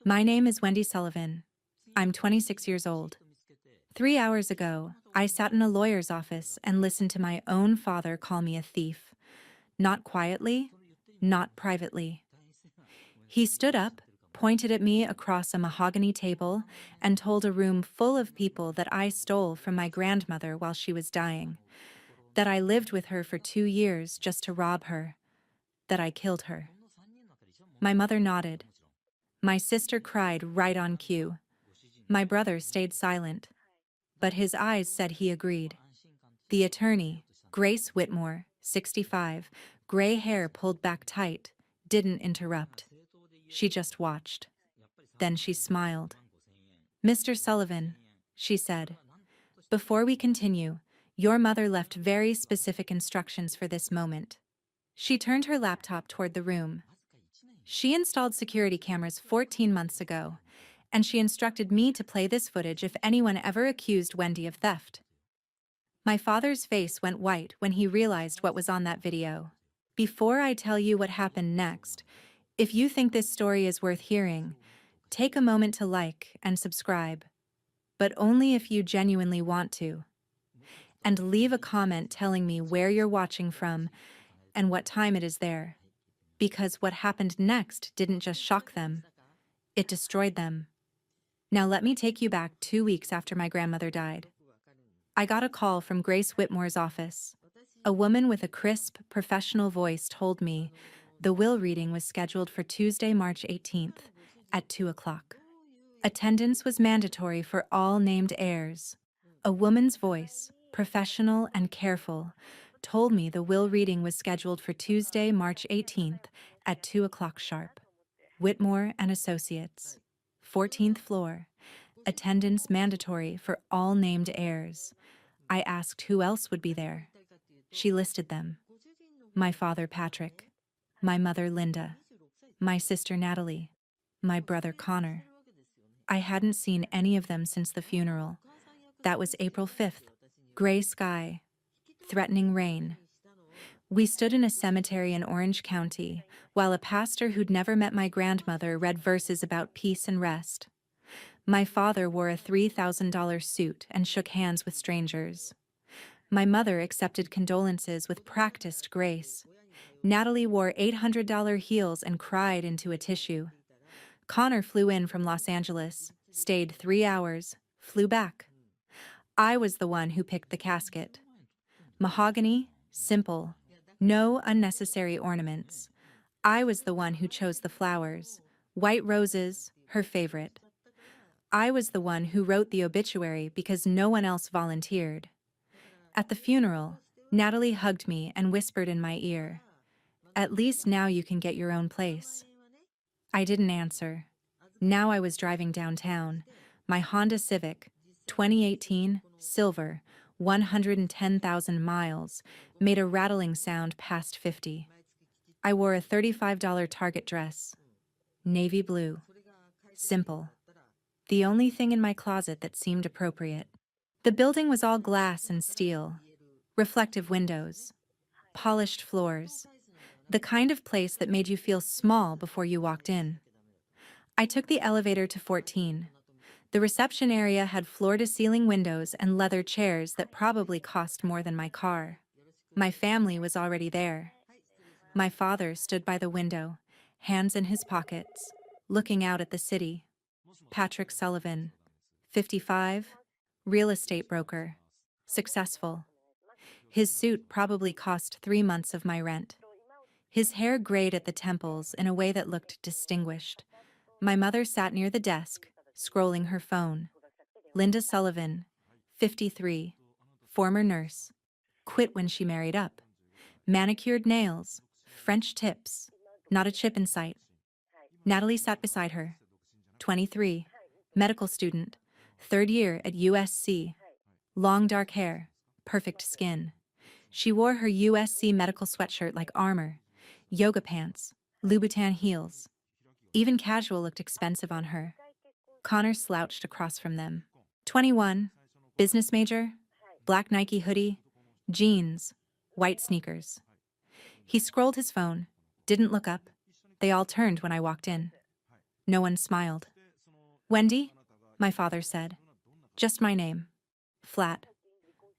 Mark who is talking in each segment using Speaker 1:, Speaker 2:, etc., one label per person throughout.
Speaker 1: My name is Wendy Sullivan. I'm 26 years old. 3 hours ago, I sat in a lawyer's office and listened to my own father call me a thief. Not quietly, not privately. He stood up, pointed at me across a mahogany table, and told a room full of people that I stole from my grandmother while she was dying, that I lived with her for 2 years just to rob her, that I killed her. My mother nodded. My sister cried right on cue. My brother stayed silent, but his eyes said he agreed. The attorney, Grace Whitmore, 65, gray hair pulled back tight, didn't interrupt. She just watched. Then she smiled. "Mr. Sullivan," she said, "before we continue, your mother left very specific instructions for this moment." She turned her laptop toward the room. She installed security cameras 14 months ago, and she instructed me to play this footage if anyone ever accused Wendy of theft. My father's face went white when he realized what was on that video. Before I tell you what happened next, if you think this story is worth hearing, take a moment to like and subscribe, but only if you genuinely want to. And leave a comment telling me where you're watching from and what time it is there. Because what happened next didn't just shock them, it destroyed them. Now let me take you back 2 weeks after my grandmother died. I got a call from Grace Whitmore's office. A woman with a crisp, professional voice told me the will reading was scheduled for Tuesday, March 18th at 2 o'clock. Attendance was mandatory for all named heirs. A woman's voice, professional and careful, told me the will reading was scheduled for Tuesday, March 18th at 2 o'clock sharp. Whitmore and Associates, 14th floor. Attendance mandatory for all named heirs. I asked who else would be there. She listed them. My father, Patrick. My mother, Linda. My sister, Natalie. My brother, Connor. I hadn't seen any of them since the funeral. That was April 5th. Gray sky. Threatening rain. We stood in a cemetery in Orange County, while a pastor who'd never met my grandmother read verses about peace and rest. My father wore a $3,000 suit and shook hands with strangers. My mother accepted condolences with practiced grace. Natalie wore $800 heels and cried into a tissue. Connor flew in from Los Angeles, stayed 3 hours, flew back. I was the one who picked the casket. Mahogany, simple, no unnecessary ornaments. I was the one who chose the flowers, white roses, her favorite. I was the one who wrote the obituary because no one else volunteered. At the funeral, Natalie hugged me and whispered in my ear, "At least now you can get your own place." I didn't answer. Now I was driving downtown. My Honda Civic, 2018, silver, 110,000 miles, made a rattling sound past 50. I wore a $35 Target dress. Navy blue. Simple. The only thing in my closet that seemed appropriate. The building was all glass and steel. Reflective windows. Polished floors. The kind of place that made you feel small before you walked in. I took the elevator to 14. The reception area had floor-to-ceiling windows and leather chairs that probably cost more than my car. My family was already there. My father stood by the window, hands in his pockets, looking out at the city. Patrick Sullivan, 55, real estate broker, successful. His suit probably cost 3 months of my rent. His hair grayed at the temples in a way that looked distinguished. My mother sat near the desk, scrolling her phone. Linda Sullivan, 53, former nurse, quit when she married up. Manicured nails, French tips, not a chip in sight. Natalie sat beside her, 23, medical student, third year at USC. Long dark hair, perfect skin. She wore her USC medical sweatshirt like armor, yoga pants, Louboutin heels. Even casual looked expensive on her. Connor slouched across from them. 21, business major, black Nike hoodie, jeans, white sneakers. He scrolled his phone, didn't look up. They all turned when I walked in. No one smiled. Wendy? My father said. Just my name. Flat.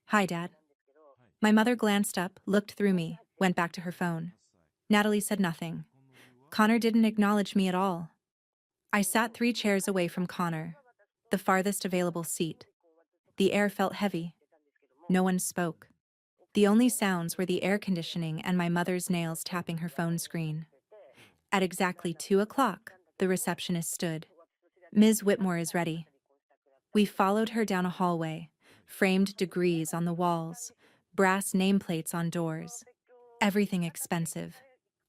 Speaker 1: Hi, Dad. My mother glanced up, looked through me, went back to her phone. Natalie said nothing. Connor didn't acknowledge me at all. I sat 3 chairs away from Connor, the farthest available seat. The air felt heavy. No one spoke. The only sounds were the air conditioning and my mother's nails tapping her phone screen. At exactly 2 o'clock, the receptionist stood. Ms. Whitmore is ready. We followed her down a hallway, framed degrees on the walls, brass nameplates on doors. Everything expensive.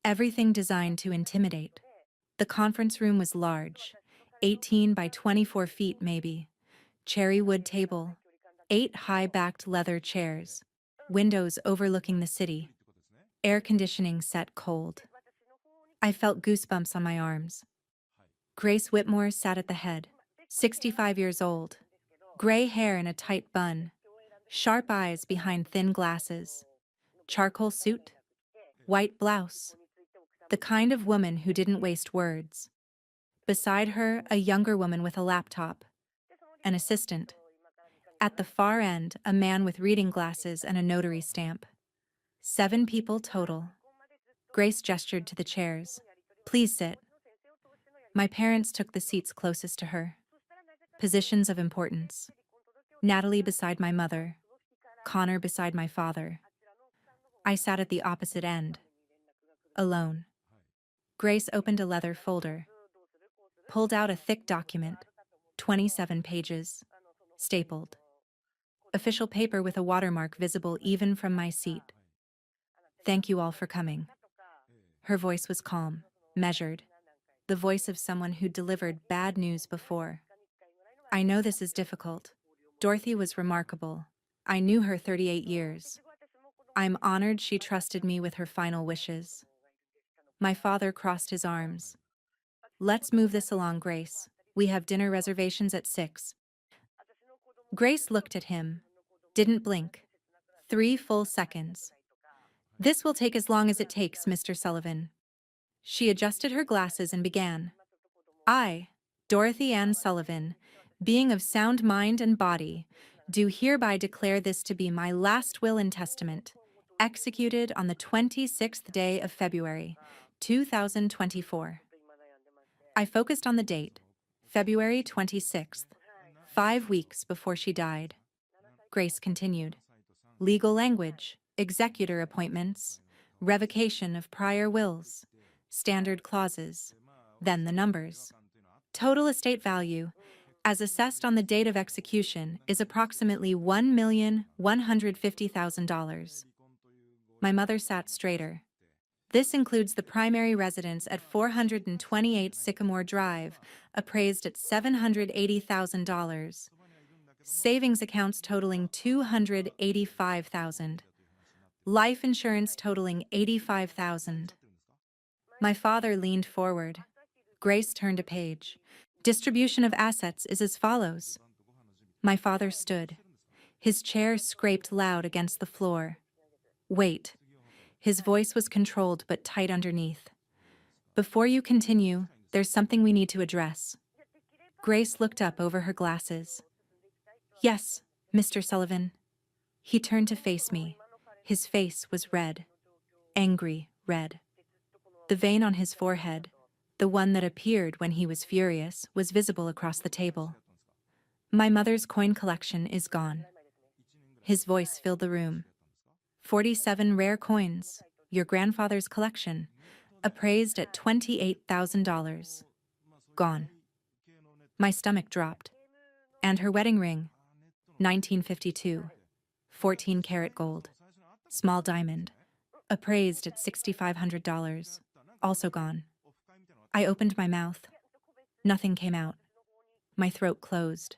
Speaker 1: Everything designed to intimidate. The conference room was large, 18 by 24 feet maybe. Cherry wood table, 8 high-backed leather chairs, windows overlooking the city, air conditioning set cold. I felt goosebumps on my arms. Grace Whitmore sat at the head, 65 years old, gray hair in a tight bun, sharp eyes behind thin glasses, charcoal suit, white blouse, the kind of woman who didn't waste words. Beside her, a younger woman with a laptop, an assistant. At the far end, a man with reading glasses and a notary stamp. 7 people total. Grace gestured to the chairs. Please sit. My parents took the seats closest to her. Positions of importance. Natalie beside my mother. Connor beside my father. I sat at the opposite end. Alone. Grace opened a leather folder. Pulled out a thick document. 27 pages. Stapled. Official paper with a watermark visible even from my seat. Thank you all for coming. Her voice was calm, measured. The voice of someone who'd delivered bad news before. I know this is difficult. Dorothy was remarkable. I knew her 38 years. I'm honored she trusted me with her final wishes. My father crossed his arms. Let's move this along, Grace. We have dinner reservations at 6. Grace looked at him. Didn't blink. 3 full seconds. This will take as long as it takes, Mr. Sullivan. She adjusted her glasses and began. I, Dorothy Ann Sullivan, being of sound mind and body, do hereby declare this to be my last will and testament, executed on the 26th day of February, 2024. I focused on the date, February 26th, 5 weeks before she died. Grace continued. Legal language, executor appointments, revocation of prior wills, standard clauses, then the numbers. Total estate value, as assessed on the date of execution, is approximately $1,150,000. My mother sat straighter. This includes the primary residence at 428 Sycamore Drive, appraised at $780,000. Savings accounts totaling $285,000. Life insurance totaling $85,000. My father leaned forward. Grace turned a page. Distribution of assets is as follows. My father stood. His chair scraped loud against the floor. Wait. His voice was controlled but tight underneath. Before you continue, there's something we need to address. Grace looked up over her glasses. Yes, Mr. Sullivan. He turned to face me. His face was red. Angry red. The vein on his forehead, the one that appeared when he was furious, was visible across the table. My mother's coin collection is gone. His voice filled the room. 47 rare coins, your grandfather's collection, appraised at $28,000. Gone. My stomach dropped. And her wedding ring, 1952, 14-karat gold, small diamond, appraised at $6,500, also gone. I opened my mouth. Nothing came out. My throat closed.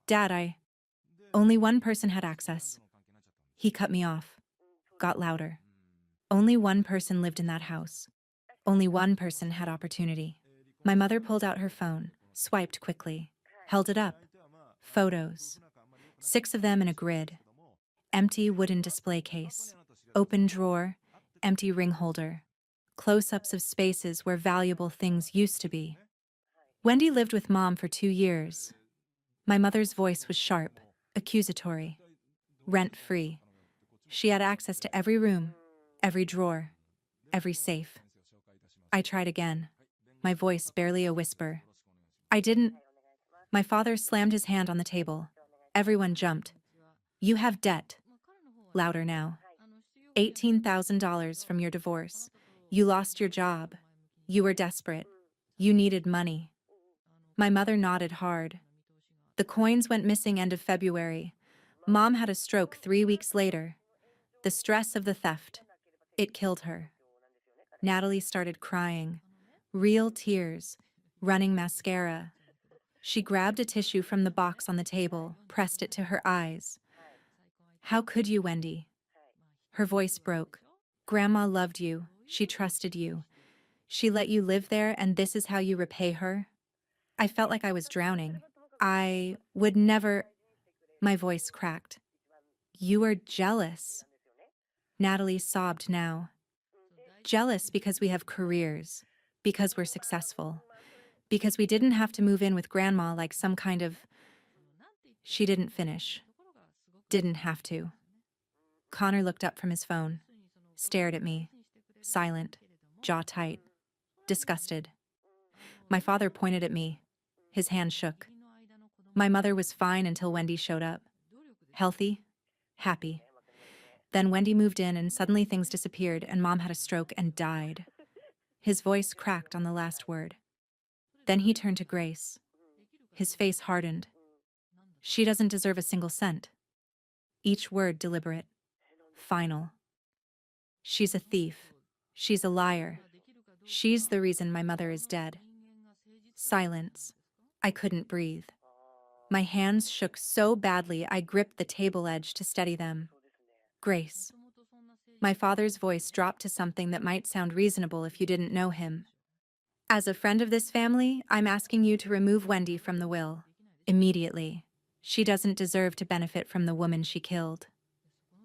Speaker 1: Dad, Only one person had access. He cut me off. Got louder. Only one person lived in that house. Only one person had opportunity. My mother pulled out her phone, swiped quickly, held it up. Photos. 6 of them in a grid. Empty wooden display case. Open drawer. Empty ring holder. Close-ups of spaces where valuable things used to be. Wendy lived with Mom for 2 years. My mother's voice was sharp, accusatory, rent-free. She had access to every room, every drawer, every safe. I tried again, my voice barely a whisper. I didn't. My father slammed his hand on the table. Everyone jumped. You have debt. Louder now. $18,000 from your divorce. You lost your job. You were desperate. You needed money. My mother nodded hard. The coins went missing end of February. Mom had a stroke 3 weeks later. The stress of the theft. It killed her. Natalie started crying. Real tears. Running mascara. She grabbed a tissue from the box on the table, pressed it to her eyes. How could you, Wendy? Her voice broke. Grandma loved you. She trusted you. She let you live there, and this is how you repay her? I felt like I was drowning. I would never... My voice cracked. You are jealous. Natalie sobbed now. Jealous because we have careers, because we're successful, because we didn't have to move in with Grandma like some kind of... She didn't finish. Didn't have to. Connor looked up from his phone, stared at me, silent, jaw tight, disgusted. My father pointed at me. His hand shook. My mother was fine until Wendy showed up. Healthy, happy. Then Wendy moved in and suddenly things disappeared and Mom had a stroke and died. His voice cracked on the last word. Then he turned to Grace. His face hardened. She doesn't deserve a single cent. Each word deliberate. Final. She's a thief. She's a liar. She's the reason my mother is dead. Silence. I couldn't breathe. My hands shook so badly I gripped the table edge to steady them. Grace. My father's voice dropped to something that might sound reasonable if you didn't know him. As a friend of this family, I'm asking you to remove Wendy from the will. Immediately. She doesn't deserve to benefit from the woman she killed.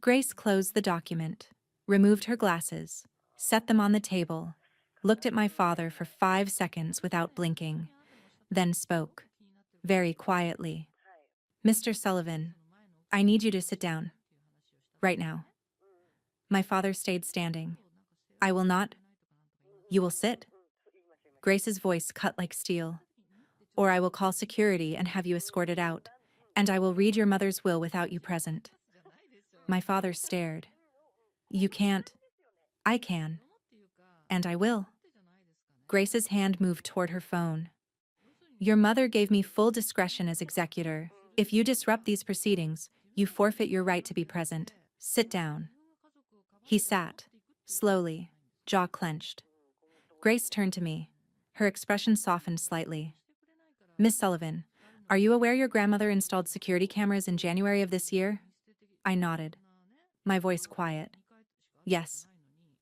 Speaker 1: Grace closed the document, removed her glasses, set them on the table, looked at my father for 5 seconds without blinking, then spoke, very quietly. Mr. Sullivan, I need you to sit down. Right now. My father stayed standing. I will not. You will sit. Grace's voice cut like steel. Or I will call security and have you escorted out, and I will read your mother's will without you present. My father stared. You can't. I can. And I will. Grace's hand moved toward her phone. Your mother gave me full discretion as executor. If you disrupt these proceedings, you forfeit your right to be present. Sit down. He sat, slowly, jaw clenched. Grace turned to me. Her expression softened slightly. Miss Sullivan, are you aware your grandmother installed security cameras in January of this year? I nodded, my voice quiet. Yes,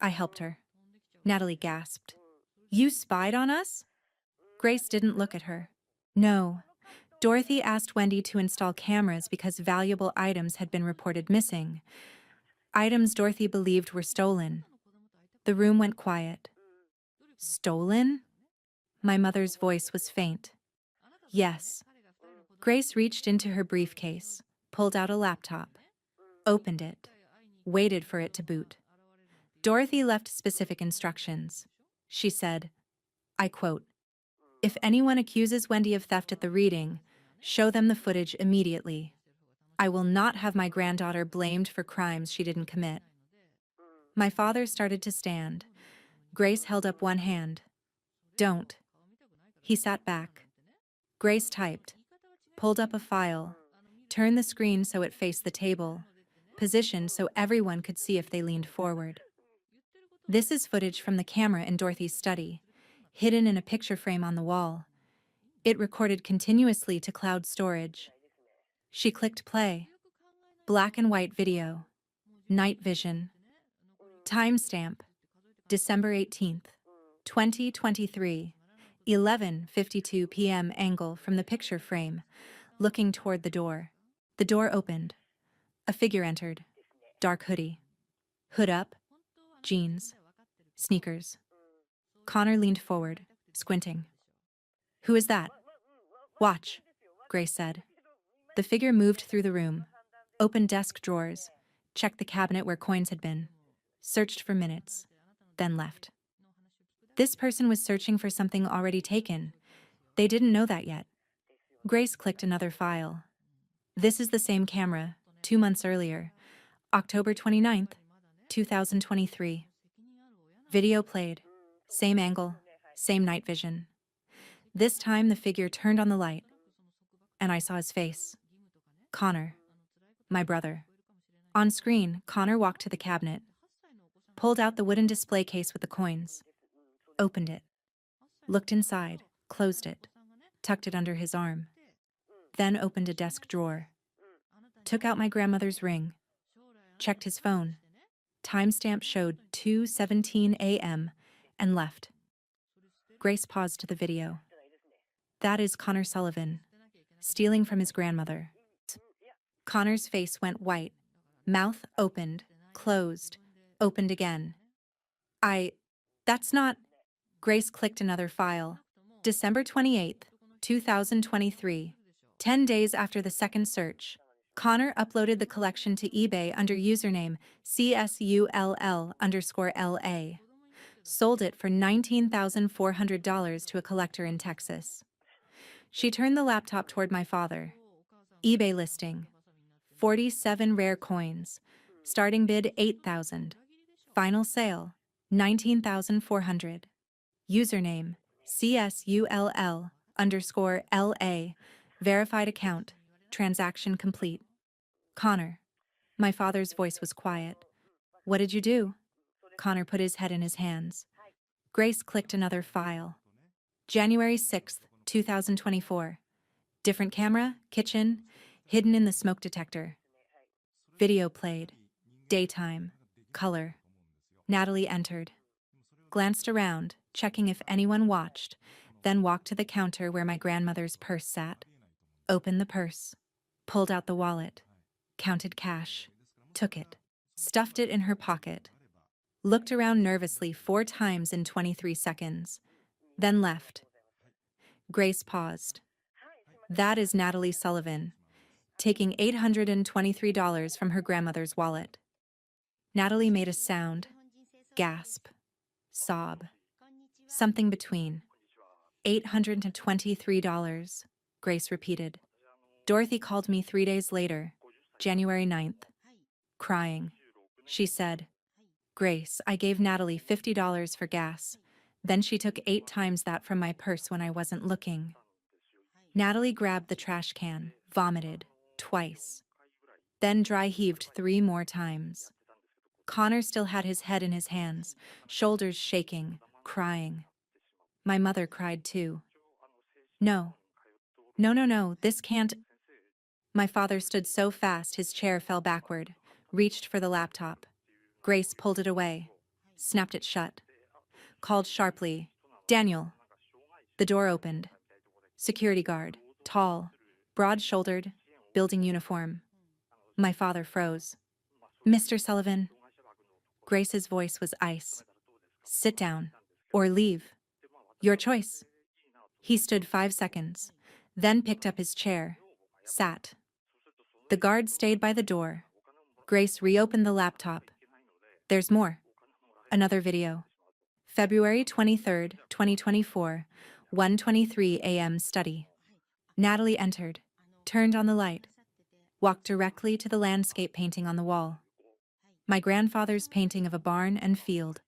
Speaker 1: I helped her. Natalie gasped. You spied on us? Grace didn't look at her. No. Dorothy asked Wendy to install cameras because valuable items had been reported missing. Items Dorothy believed were stolen. The room went quiet. Stolen? My mother's voice was faint. Yes. Grace reached into her briefcase, pulled out a laptop, opened it, waited for it to boot. Dorothy left specific instructions. She said, I quote, "If anyone accuses Wendy of theft at the reading, show them the footage immediately. I will not have my granddaughter blamed for crimes she didn't commit." My father started to stand. Grace held up one hand. Don't. He sat back. Grace typed, pulled up a file, turned the screen so it faced the table, positioned so everyone could see if they leaned forward. This is footage from the camera in Dorothy's study, hidden in a picture frame on the wall. It recorded continuously to cloud storage. She clicked play. Black and white video. Night vision. Timestamp. December 18th, 2023. 11:52 p.m. angle from the picture frame, looking toward the door. The door opened. A figure entered. Dark hoodie. Hood up. Jeans. Sneakers. Connor leaned forward, squinting. Who is that? Watch, Grace said. The figure moved through the room, opened desk drawers, checked the cabinet where coins had been, searched for minutes, then left. This person was searching for something already taken. They didn't know that yet. Grace clicked another file. This is the same camera, 2 months earlier, October 29th, 2023. Video played. Same angle, same night vision. This time the figure turned on the light, and I saw his face. Connor, my brother. On screen, Connor walked to the cabinet, pulled out the wooden display case with the coins, opened it, looked inside, closed it, tucked it under his arm, then opened a desk drawer, took out my grandmother's ring, checked his phone. Timestamp showed 2:17 a.m. and left. Grace paused the video. That is Connor Sullivan, stealing from his grandmother. Connor's face went white, mouth opened, closed, opened again. That's not... Grace clicked another file. December 28th, 2023. 10 days after the second search, Connor uploaded the collection to eBay under username CSULL_LA. Sold it for $19,400 to a collector in Texas. She turned the laptop toward my father. eBay listing. 47 rare coins. Starting bid $8,000. Final sale $19,400. Username CSULL_LA. Verified account. Transaction complete. Connor. My father's voice was quiet. What did you do? Connor put his head in his hands. Grace clicked another file. January 6th, 2024. Different camera, kitchen, hidden in the smoke detector. Video played. Daytime. Color. Natalie entered. Glanced around, checking if anyone watched, then walked to the counter where my grandmother's purse sat. Opened the purse. Pulled out the wallet. Counted cash. Took it. Stuffed it in her pocket. Looked around nervously 4 times in 23 seconds. Then left. Grace paused. That is Natalie Sullivan, taking $823 from her grandmother's wallet. Natalie made a sound, gasp, sob, something between. $823, Grace repeated. Dorothy called me 3 days later, January 9th, crying. She said, Grace, I gave Natalie $50 for gas. Then she took 8 times that from my purse when I wasn't looking. Natalie grabbed the trash can, vomited, twice. Then dry heaved 3 more times. Connor still had his head in his hands, shoulders shaking, crying. My mother cried too. No. No, this can't. My father stood so fast his chair fell backward, reached for the laptop. Grace pulled it away, snapped it shut. Called sharply, Daniel. The door opened. Security guard, tall, broad-shouldered, building uniform. My father froze. Mr. Sullivan. Grace's voice was ice. Sit down, or leave. Your choice. He stood 5 seconds, then picked up his chair, sat. The guard stayed by the door. Grace reopened the laptop. There's more. Another video. February 23rd, 2024, 1:23 a.m. study. Natalie entered, turned on the light, walked directly to the landscape painting on the wall. My grandfather's painting of a barn and field.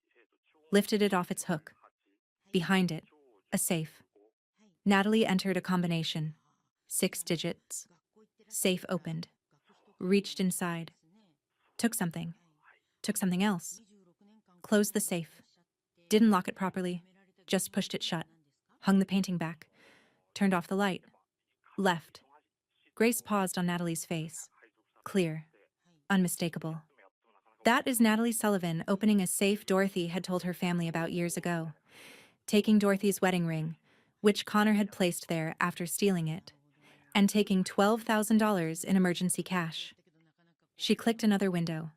Speaker 1: Lifted it off its hook. Behind it, a safe. Natalie entered a combination. 6 digits. Safe opened. Reached inside. Took something. Took something else. Closed the safe. Didn't lock it properly. Just pushed it shut. Hung the painting back. Turned off the light. Left. Grace paused on Natalie's face. Clear. Unmistakable. That is Natalie Sullivan opening a safe Dorothy had told her family about years ago. Taking Dorothy's wedding ring, which Connor had placed there after stealing it, and taking $12,000 in emergency cash. She clicked another window.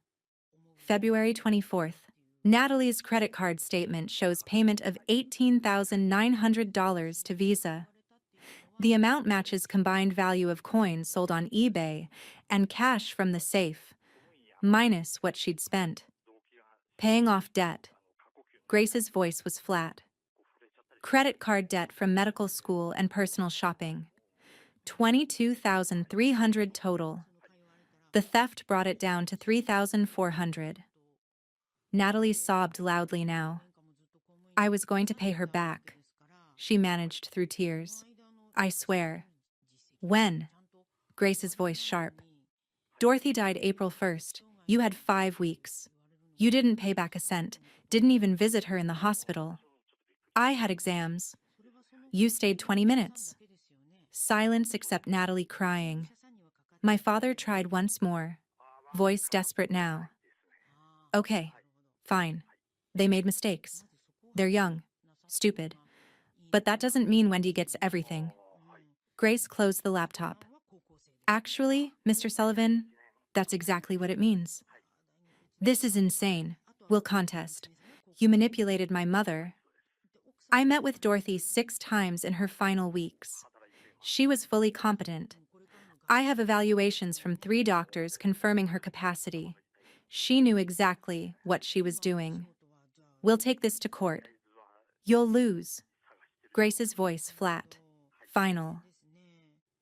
Speaker 1: February 24th. Natalie's credit card statement shows payment of $18,900 to Visa. The amount matches combined value of coins sold on eBay and cash from the safe, minus what she'd spent. Paying off debt. Grace's voice was flat. Credit card debt from medical school and personal shopping. 22,300 total. The theft brought it down to 3,400. Natalie sobbed loudly now. I was going to pay her back. She managed through tears. I swear. When? Grace's voice sharp. Dorothy died April 1st. You had 5 weeks. You didn't pay back a cent, didn't even visit her in the hospital. I had exams. You stayed 20 minutes. Silence except Natalie crying. My father tried once more, voice desperate now. Okay, fine. They made mistakes. They're young, stupid. But that doesn't mean Wendy gets everything. Grace closed the laptop. Actually, Mr. Sullivan, that's exactly what it means. This is insane. We'll contest. You manipulated my mother. I met with Dorothy 6 times in her final weeks. She was fully competent. I have evaluations from 3 doctors confirming her capacity. She knew exactly what she was doing. We'll take this to court. You'll lose. Grace's voice flat. Final.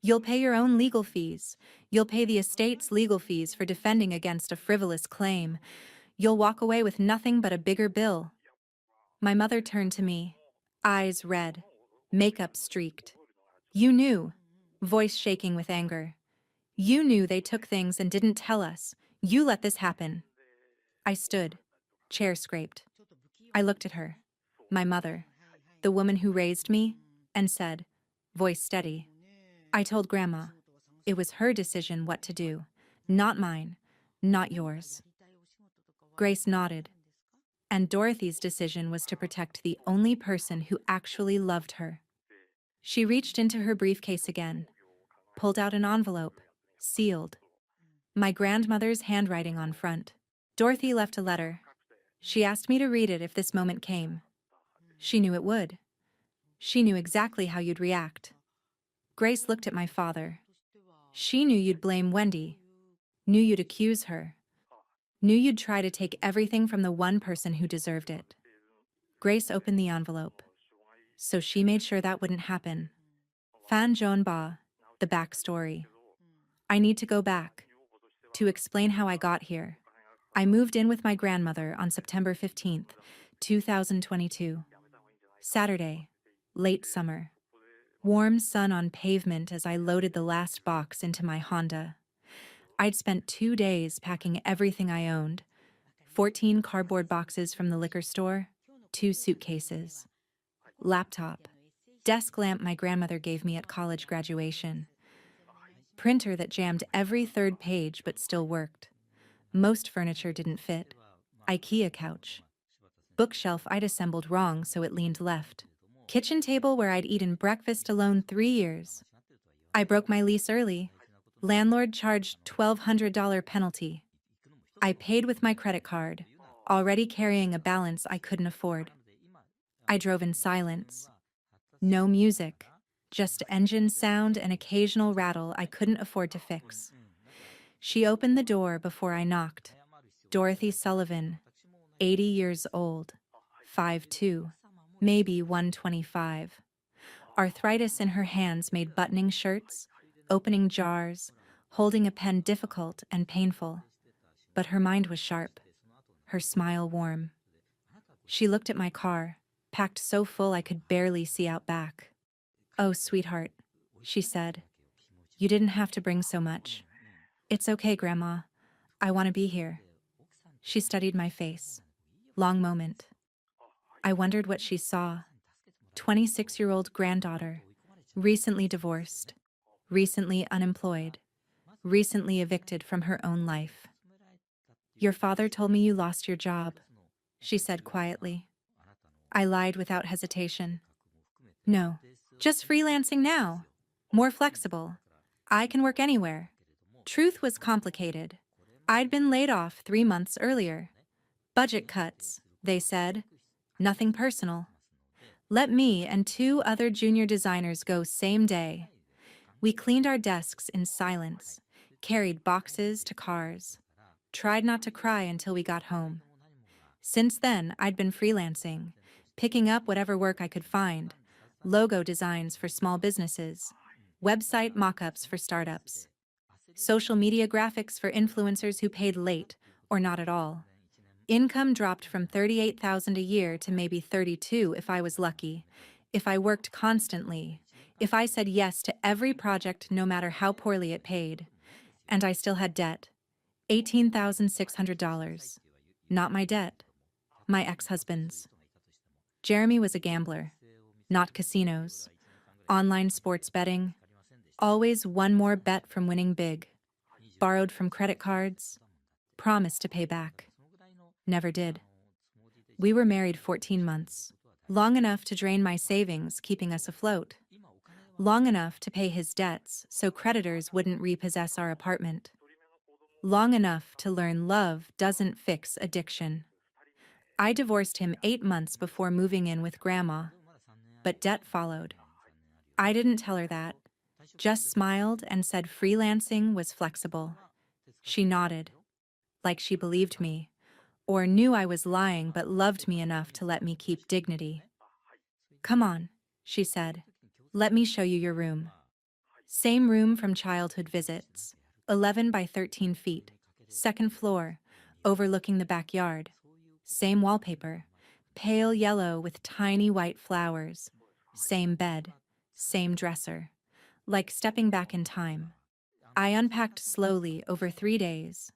Speaker 1: You'll pay your own legal fees. You'll pay the estate's legal fees for defending against a frivolous claim. You'll walk away with nothing but a bigger bill. My mother turned to me, eyes red, makeup streaked. You knew, voice shaking with anger. You knew they took things and didn't tell us. You let this happen. I stood, chair scraped. I looked at her, my mother, the woman who raised me, and said, voice steady. I told Grandma. It was her decision what to do, not mine, not yours. Grace nodded. And Dorothy's decision was to protect the only person who actually loved her. She reached into her briefcase again, pulled out an envelope, sealed. My grandmother's handwriting on front. Dorothy left a letter. She asked me to read it if this moment came. She knew it would. She knew exactly how you'd react. Grace looked at my father. She knew you'd blame Wendy, knew you'd accuse her, knew you'd try to take everything from the one person who deserved it. Grace opened the envelope. So she made sure that wouldn't happen. Fan Jonba, the backstory. I need to go back to explain how I got here. I moved in with my grandmother on September 15th, 2022. Saturday, late summer. Warm sun on pavement as I loaded the last box into my Honda. I'd spent 2 days packing everything I owned. 14 cardboard boxes from the liquor store, 2 suitcases. Laptop. Desk lamp my grandmother gave me at college graduation. Printer that jammed every 3rd page but still worked. Most furniture didn't fit. IKEA couch. Bookshelf I'd assembled wrong so it leaned left. Kitchen table where I'd eaten breakfast alone 3 years. I broke my lease early. Landlord charged $1,200 penalty. I paid with my credit card, already carrying a balance I couldn't afford. I drove in silence. No music, just engine sound and occasional rattle I couldn't afford to fix. She opened the door before I knocked. Dorothy Sullivan, 80 years old, 5'2", maybe 125. Arthritis in her hands made buttoning shirts, opening jars, holding a pen difficult and painful. But her mind was sharp, her smile warm. She looked at my car, packed so full I could barely see out back. Oh, sweetheart, she said. You didn't have to bring so much. It's okay, Grandma. I want to be here. She studied my face. Long moment. I wondered what she saw. 26-year-old granddaughter, recently divorced, recently unemployed, recently evicted from her own life. Your father told me you lost your job, she said quietly. I lied without hesitation. No, just freelancing now. More flexible. I can work anywhere. Truth was complicated. I'd been laid off 3 months earlier. Budget cuts, they said. Nothing personal. Let me and two other junior designers go same day. We cleaned our desks in silence, carried boxes to cars, tried not to cry until we got home. Since then, I'd been freelancing, picking up whatever work I could find, logo designs for small businesses, website mock-ups for startups, social media graphics for influencers who paid late or not at all. Income dropped from 38,000 a year to maybe 32 if I was lucky, if I worked constantly, if I said yes to every project no matter how poorly it paid. And I still had debt. $18,600. Not my debt, my ex-husband's. Jeremy was a gambler, not casinos, online sports betting, always one more bet from winning big, borrowed from credit cards, promised to pay back. Never did. We were married 14 months, long enough to drain my savings, keeping us afloat, long enough to pay his debts so creditors wouldn't repossess our apartment, long enough to learn love doesn't fix addiction. I divorced him 8 months before moving in with Grandma, but debt followed. I didn't tell her that, just smiled and said freelancing was flexible. She nodded, like she believed me, or knew I was lying but loved me enough to let me keep dignity. Come on, she said. Let me show you your room. Same room from childhood visits, 11 by 13 feet, second floor, overlooking the backyard. Same wallpaper, pale yellow with tiny white flowers. Same bed, same dresser, like stepping back in time. I unpacked slowly over 3 days,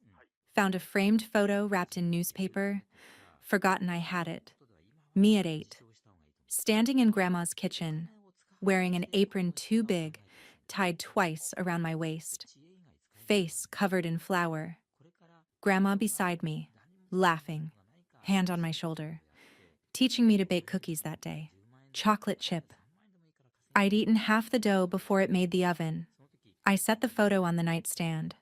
Speaker 1: found a framed photo wrapped in newspaper, forgotten I had it. Me at 8, standing in Grandma's kitchen, wearing an apron too big, tied twice around my waist, face covered in flour. Grandma beside me, laughing, hand on my shoulder, teaching me to bake cookies that day. Chocolate chip. I'd eaten half the dough before it made the oven. I set the photo on the nightstand.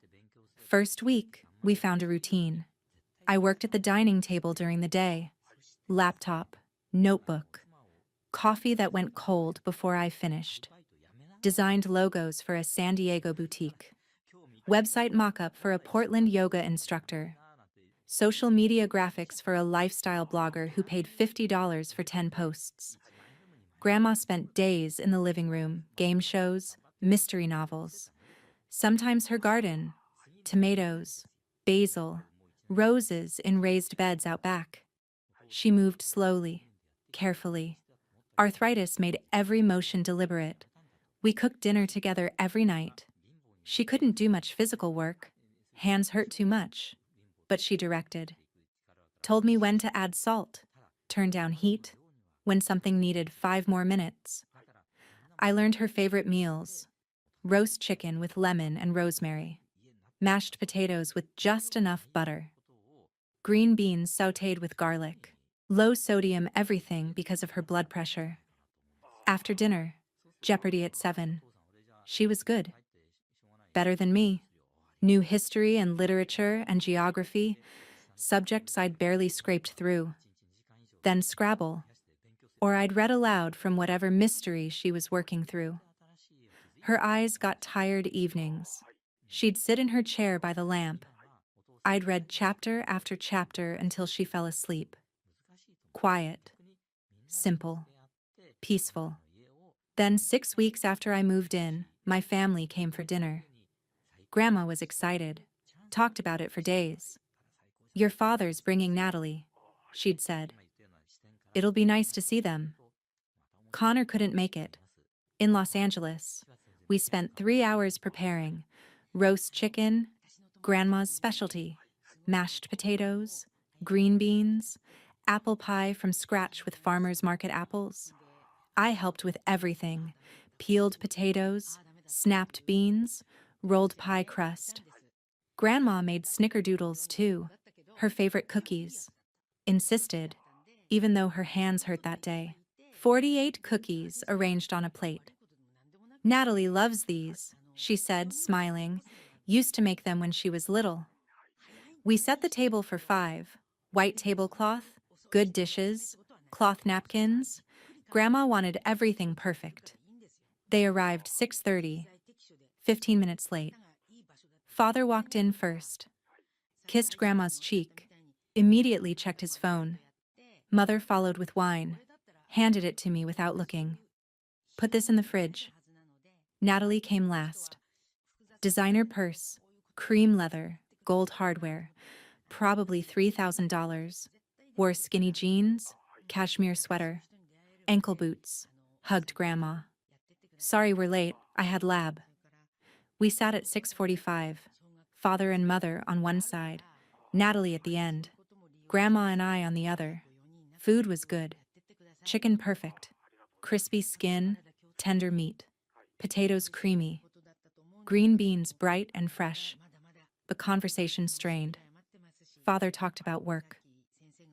Speaker 1: First week, we found a routine. I worked at the dining table during the day. Laptop, notebook, coffee that went cold before I finished. Designed logos for a San Diego boutique. Website mock-up for a Portland yoga instructor. Social media graphics for a lifestyle blogger who paid $50 for 10 posts. Grandma spent days in the living room, game shows, mystery novels. Sometimes her garden, tomatoes, basil, roses in raised beds out back. She moved slowly, carefully. Arthritis made every motion deliberate. We cooked dinner together every night. She couldn't do much physical work. Hands hurt too much. But she directed. Told me when to add salt, turn down heat, when something needed 5 more minutes. I learned her favorite meals. Roast chicken with lemon and rosemary. Mashed potatoes with just enough butter. Green beans sautéed with garlic. Low sodium everything because of her blood pressure. After dinner, Jeopardy at 7. She was good. Better than me. Knew history and literature and geography, subjects I'd barely scraped through. Then Scrabble. Or I'd read aloud from whatever mystery she was working through. Her eyes got tired evenings. She'd sit in her chair by the lamp. I'd read chapter after chapter until she fell asleep. Quiet, simple, peaceful. Then 6 weeks after I moved in, my family came for dinner. Grandma was excited, talked about it for days. Your father's bringing Natalie, she'd said. It'll be nice to see them. Connor couldn't make it. In Los Angeles, we spent 3 hours preparing roast chicken, Grandma's specialty, mashed potatoes, green beans, apple pie from scratch with farmers market apples. I helped with everything: peeled potatoes, snapped beans, rolled pie crust. Grandma made snickerdoodles too, her favorite cookies. Insisted, even though her hands hurt that day. 48 cookies arranged on a plate. Natalie loves these, she said, smiling. Used to make them when she was little. We set the table for 5. White tablecloth, good dishes, cloth napkins, Grandma wanted everything perfect. They arrived 6:30, 15 minutes late. Father walked in first, kissed Grandma's cheek, immediately checked his phone. Mother followed with wine, handed it to me without looking. Put this in the fridge. Natalie came last. Designer purse, cream leather, gold hardware, probably $3,000. Wore skinny jeans, cashmere sweater, ankle boots, hugged Grandma. Sorry we're late, I had lab. We sat at 6:45, father and mother on one side, Natalie at the end, Grandma and I on the other. Food was good. Chicken perfect. Crispy skin, tender meat. Potatoes creamy. Green beans bright and fresh. The conversation strained. Father talked about work.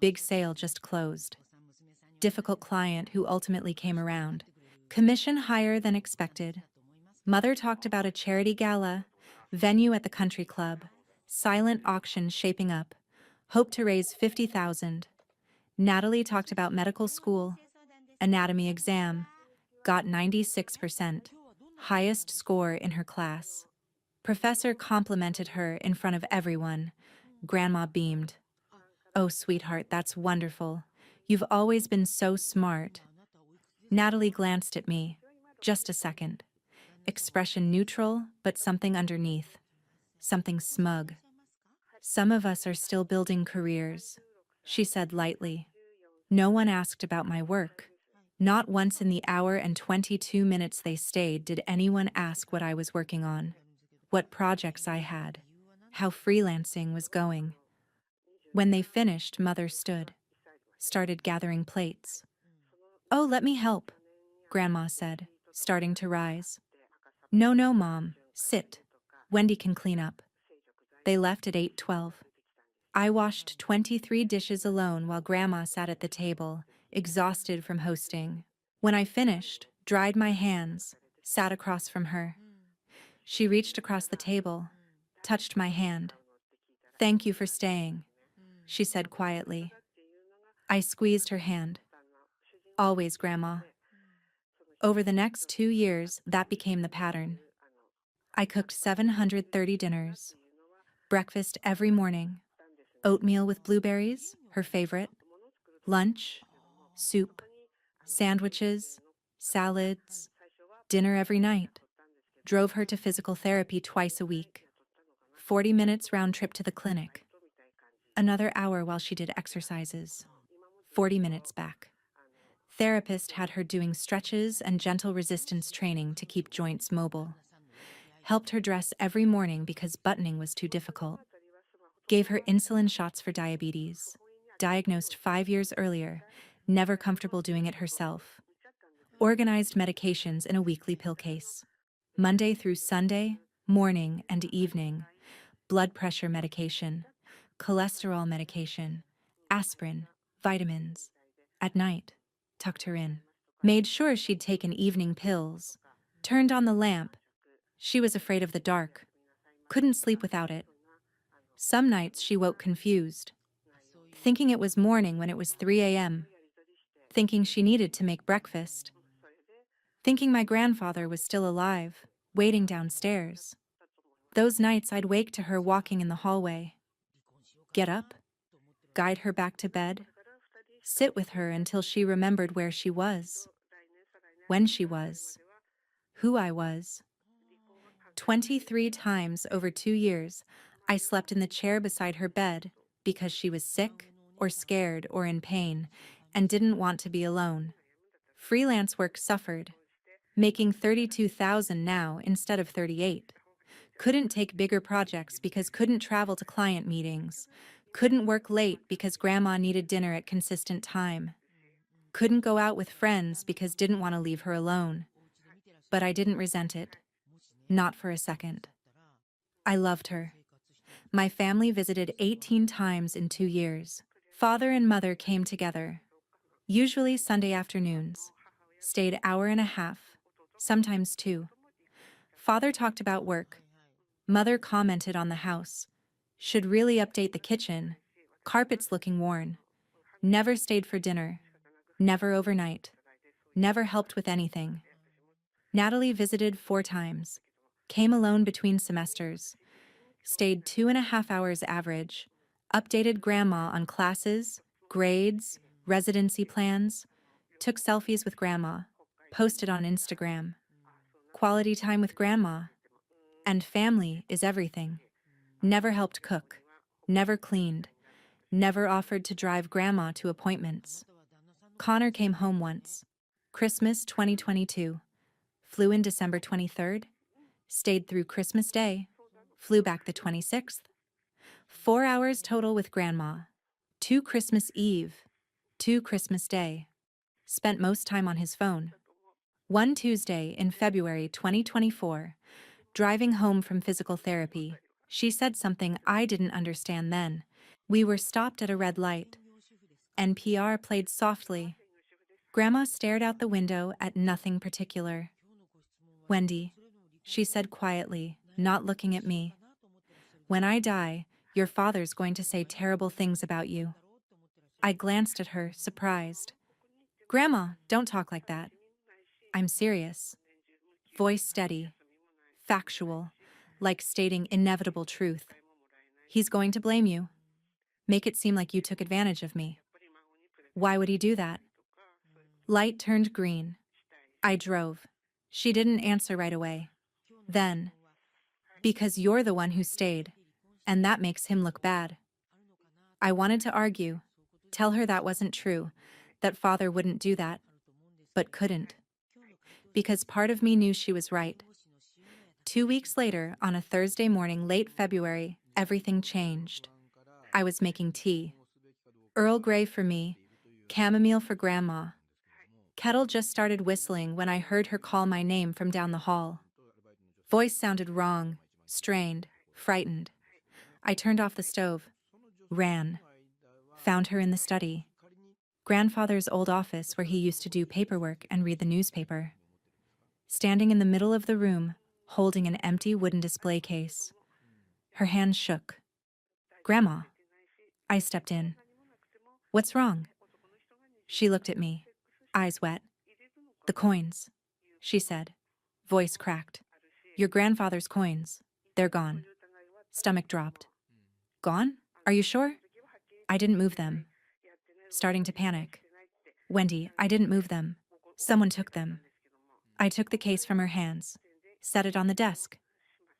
Speaker 1: Big sale just closed. Difficult client who ultimately came around. Commission higher than expected. Mother talked about a charity gala, venue at the country club, silent auction shaping up, hope to raise 50,000. Natalie talked about medical school, anatomy exam, got 96%, highest score in her class. Professor complimented her in front of everyone. Grandma beamed. Oh, sweetheart, that's wonderful. You've always been so smart. Natalie glanced at me. Just a second. Expression neutral, but something underneath. Something smug. Some of us are still building careers, she said lightly. No one asked about my work. Not once in the hour and 22 minutes they stayed did anyone ask what I was working on, what projects I had, how freelancing was going. When they finished, Mother stood, started gathering plates. Oh, let me help, Grandma said, starting to rise. No, Mom, sit. Wendy can clean up. They left at 8:12. I washed 23 dishes alone while Grandma sat at the table, exhausted from hosting. When I finished, dried my hands, sat across from her. She reached across the table, touched my hand. Thank you for staying, she said quietly. I squeezed her hand. Always, Grandma. Over the next 2 years, that became the pattern. I cooked 730 dinners. Breakfast every morning. Oatmeal with blueberries, her favorite. Lunch, soup, sandwiches, salads, dinner every night. Drove her to physical therapy twice a week. 40 minutes round trip to the clinic. Another hour while she did exercises. 40 minutes back. Therapist had her doing stretches and gentle resistance training to keep joints mobile. Helped her dress every morning because buttoning was too difficult. Gave her insulin shots for diabetes. Diagnosed 5 years earlier, never comfortable doing it herself. Organized medications in a weekly pill case. Monday through Sunday, morning and evening. Blood pressure medication, cholesterol medication, aspirin, vitamins. At night, tucked her in. Made sure she'd taken evening pills. Turned on the lamp. She was afraid of the dark. Couldn't sleep without it. Some nights she woke confused. Thinking it was morning when it was 3 a.m. Thinking she needed to make breakfast. Thinking my grandfather was still alive, waiting downstairs. Those nights I'd wake to her walking in the hallway. Get up, guide her back to bed, sit with her until she remembered where she was, when she was, who I was. 23 times over 2 years, I slept in the chair beside her bed because she was sick or scared or in pain and didn't want to be alone. Freelance work suffered, making 32,000 now instead of 38. Couldn't take bigger projects because couldn't travel to client meetings. Couldn't work late because Grandma needed dinner at consistent time. Couldn't go out with friends because didn't want to leave her alone. But I didn't resent it. Not for a second. I loved her. My family visited 18 times in 2 years. Father and mother came together, usually Sunday afternoons. Stayed hour and a half, sometimes 2. Father talked about work. Mother commented on the house. Should really update the kitchen. Carpets looking worn. Never stayed for dinner. Never overnight. Never helped with anything. Natalie visited 4 times. Came alone between semesters. Stayed 2.5 hours average. Updated grandma on classes, grades, residency plans. Took selfies with grandma. Posted on Instagram. Quality time with grandma. And family is everything. Never helped cook. Never cleaned. Never offered to drive grandma to appointments. Connor came home once. Christmas 2022. Flew in December 23rd. Stayed through Christmas Day. Flew back the 26th. 4 hours total with grandma. 2 Christmas Eve. 2 Christmas Day. Spent most time on his phone. One Tuesday in February 2024. Driving home from physical therapy. She said something I didn't understand then. We were stopped at a red light. NPR played softly. Grandma stared out the window at nothing particular. Wendy, she said quietly, not looking at me. When I die, your father's going to say terrible things about you. I glanced at her, surprised. Grandma, don't talk like that. I'm serious. Voice steady. Factual. Like stating inevitable truth. He's going to blame you. Make it seem like you took advantage of me. Why would he do that? Light turned green. I drove. She didn't answer right away. Then, because you're the one who stayed, and that makes him look bad. I wanted to argue, tell her that wasn't true, that father wouldn't do that, but couldn't. Because part of me knew she was right. 2 weeks later, on a Thursday morning, late February, everything changed. I was making tea. Earl Grey for me, chamomile for grandma. Kettle just started whistling when I heard her call my name from down the hall. Voice sounded wrong, strained, frightened. I turned off the stove. Ran. Found her in the study. Grandfather's old office where he used to do paperwork and read the newspaper. Standing in the middle of the room, holding an empty wooden display case. Her hands shook. Grandma. I stepped in. What's wrong? She looked at me, eyes wet. The coins, she said, voice cracked. Your grandfather's coins. They're gone. Stomach dropped. Gone? Are you sure? I didn't move them. Starting to panic. Wendy, I didn't move them. Someone took them. I took the case from her hands, set it on the desk.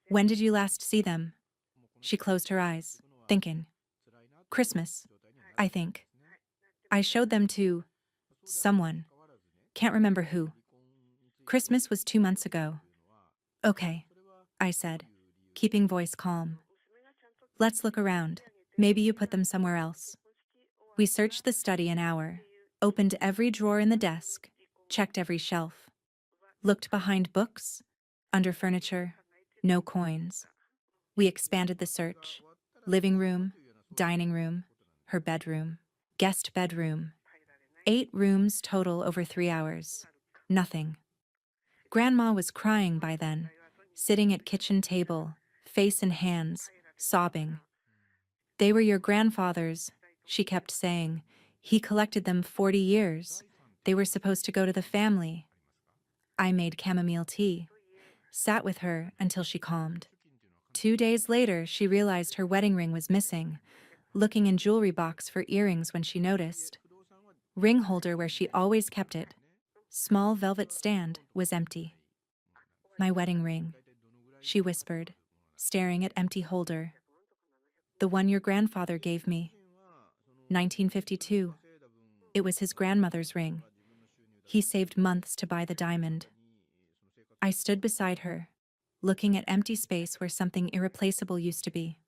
Speaker 1: When did you last see them? She closed her eyes, thinking. Christmas, I think. I showed them to someone. Can't remember who. Christmas was 2 months ago. Okay, I said, keeping voice calm. Let's look around. Maybe you put them somewhere else. We searched the study an hour, opened every drawer in the desk, checked every shelf. Looked behind books, under furniture, no coins. We expanded the search. Living room, dining room, her bedroom, guest bedroom. 8 rooms total over 3 hours. Nothing. Grandma was crying by then, sitting at kitchen table, face in hands, sobbing. They were your grandfather's, she kept saying. He collected them 40 years. They were supposed to go to the family. I made chamomile tea, sat with her until she calmed. 2 days later, she realized her wedding ring was missing, looking in jewelry box for earrings when she noticed. Ring holder where she always kept it. Small velvet stand was empty. My wedding ring, she whispered, staring at empty holder. The one your grandfather gave me. 1952. It was his grandmother's ring. He saved months to buy the diamond. I stood beside her, looking at empty space where something irreplaceable used to be.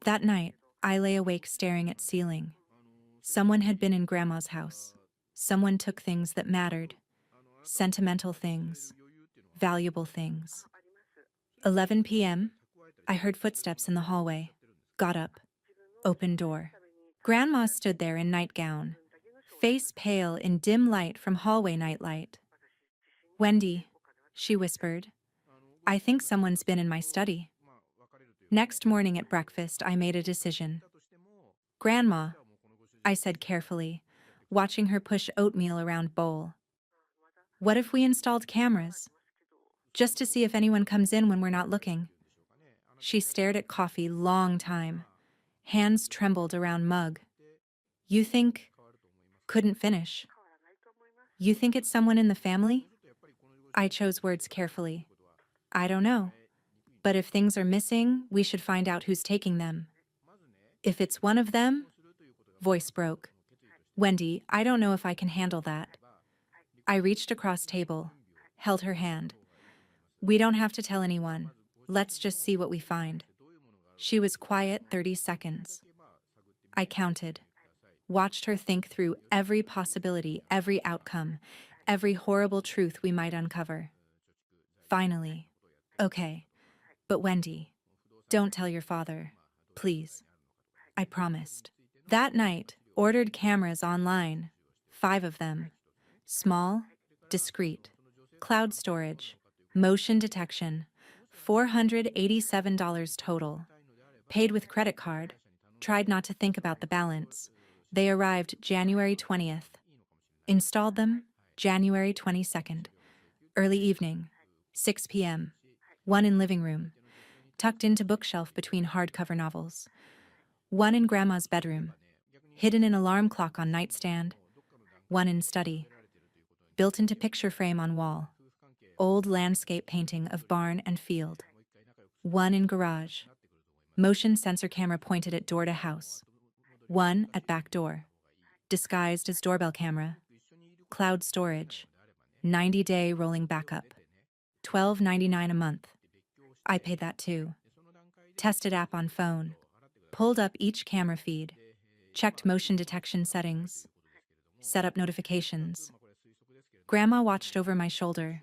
Speaker 1: That night, I lay awake staring at ceiling. Someone had been in Grandma's house. Someone took things that mattered. Sentimental things. Valuable things. 11 p.m., I heard footsteps in the hallway. Got up. Opened door. Grandma stood there in nightgown, face pale in dim light from hallway nightlight. Wendy, she whispered, I think someone's been in my study. Next morning at breakfast, I made a decision. Grandma, I said carefully, watching her push oatmeal around bowl. What if we installed cameras? Just to see if anyone comes in when we're not looking. She stared at coffee long time. Hands trembled around mug. You think... Couldn't finish. You think it's someone in the family? I chose words carefully. I don't know. But if things are missing, we should find out who's taking them. If it's one of them... Voice broke. Wendy, I don't know if I can handle that. I reached across table, held her hand. We don't have to tell anyone. Let's just see what we find. She was quiet 30 seconds. I counted, watched her think through every possibility, every outcome, every horrible truth we might uncover. Finally, okay, but Wendy, don't tell your father, please. I promised. That night, ordered cameras online, 5 of them. Small, discreet, cloud storage, motion detection, $487 total. Paid with credit card, tried not to think about the balance. They arrived January 20th. Installed them January 22nd. Early evening, 6 p.m. One in living room, tucked into bookshelf between hardcover novels. One in Grandma's bedroom, hidden an alarm clock on nightstand. One in study, built into picture frame on wall. Old landscape painting of barn and field. One in garage, motion sensor camera pointed at door to house. One at back door, disguised as doorbell camera. Cloud storage, 90-day rolling backup. $12.99 a month. I paid that too. Tested app on phone. Pulled up each camera feed. Checked motion detection settings. Set up notifications. Grandma watched over my shoulder.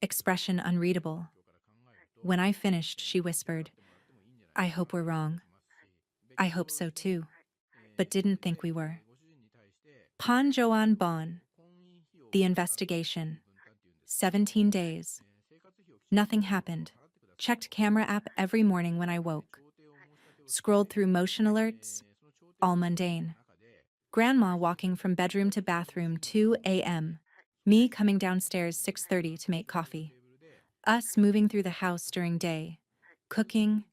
Speaker 1: Expression unreadable. When I finished, she whispered, I hope we're wrong. I hope so too, but didn't think we were. Pan Joan Bon. The investigation. 17 days. Nothing happened. Checked camera app every morning when I woke. Scrolled through motion alerts. All mundane. Grandma walking from bedroom to bathroom 2 a.m. Me coming downstairs 6:30 to make coffee. Us moving through the house during day. Cooking,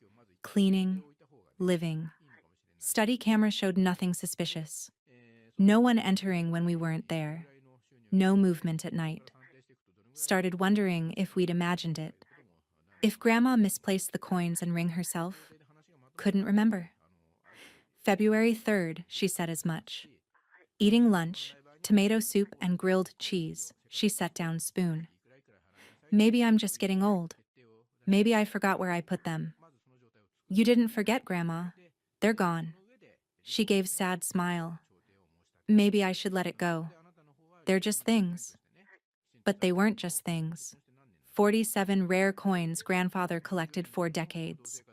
Speaker 1: cleaning, living. Study camera showed nothing suspicious. No one entering when we weren't there. No movement at night. Started wondering if we'd imagined it. If Grandma misplaced the coins and ring herself. Couldn't remember. February 3rd, she said as much. Eating lunch, tomato soup and grilled cheese, she set down spoon. Maybe I'm just getting old. Maybe I forgot where I put them. You didn't forget, Grandma. They're gone. She gave sad smile. Maybe I should let it go. They're just things. But they weren't just things. 47 rare coins grandfather collected for decades.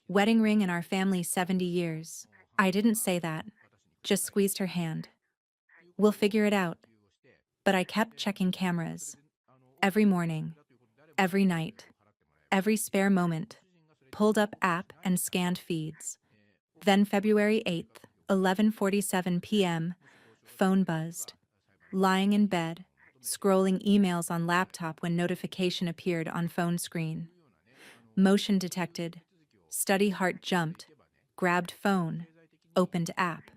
Speaker 1: Wedding ring in our family 70 years. I didn't say that. Just squeezed her hand. We'll figure it out. But I kept checking cameras. Every morning. Every night. Every spare moment. Pulled up app and scanned feeds. Then February 8th, 11:47 p.m., phone buzzed. Lying in bed, scrolling emails on laptop when notification appeared on phone screen. Motion detected. Study heart jumped. Grabbed phone. Opened app.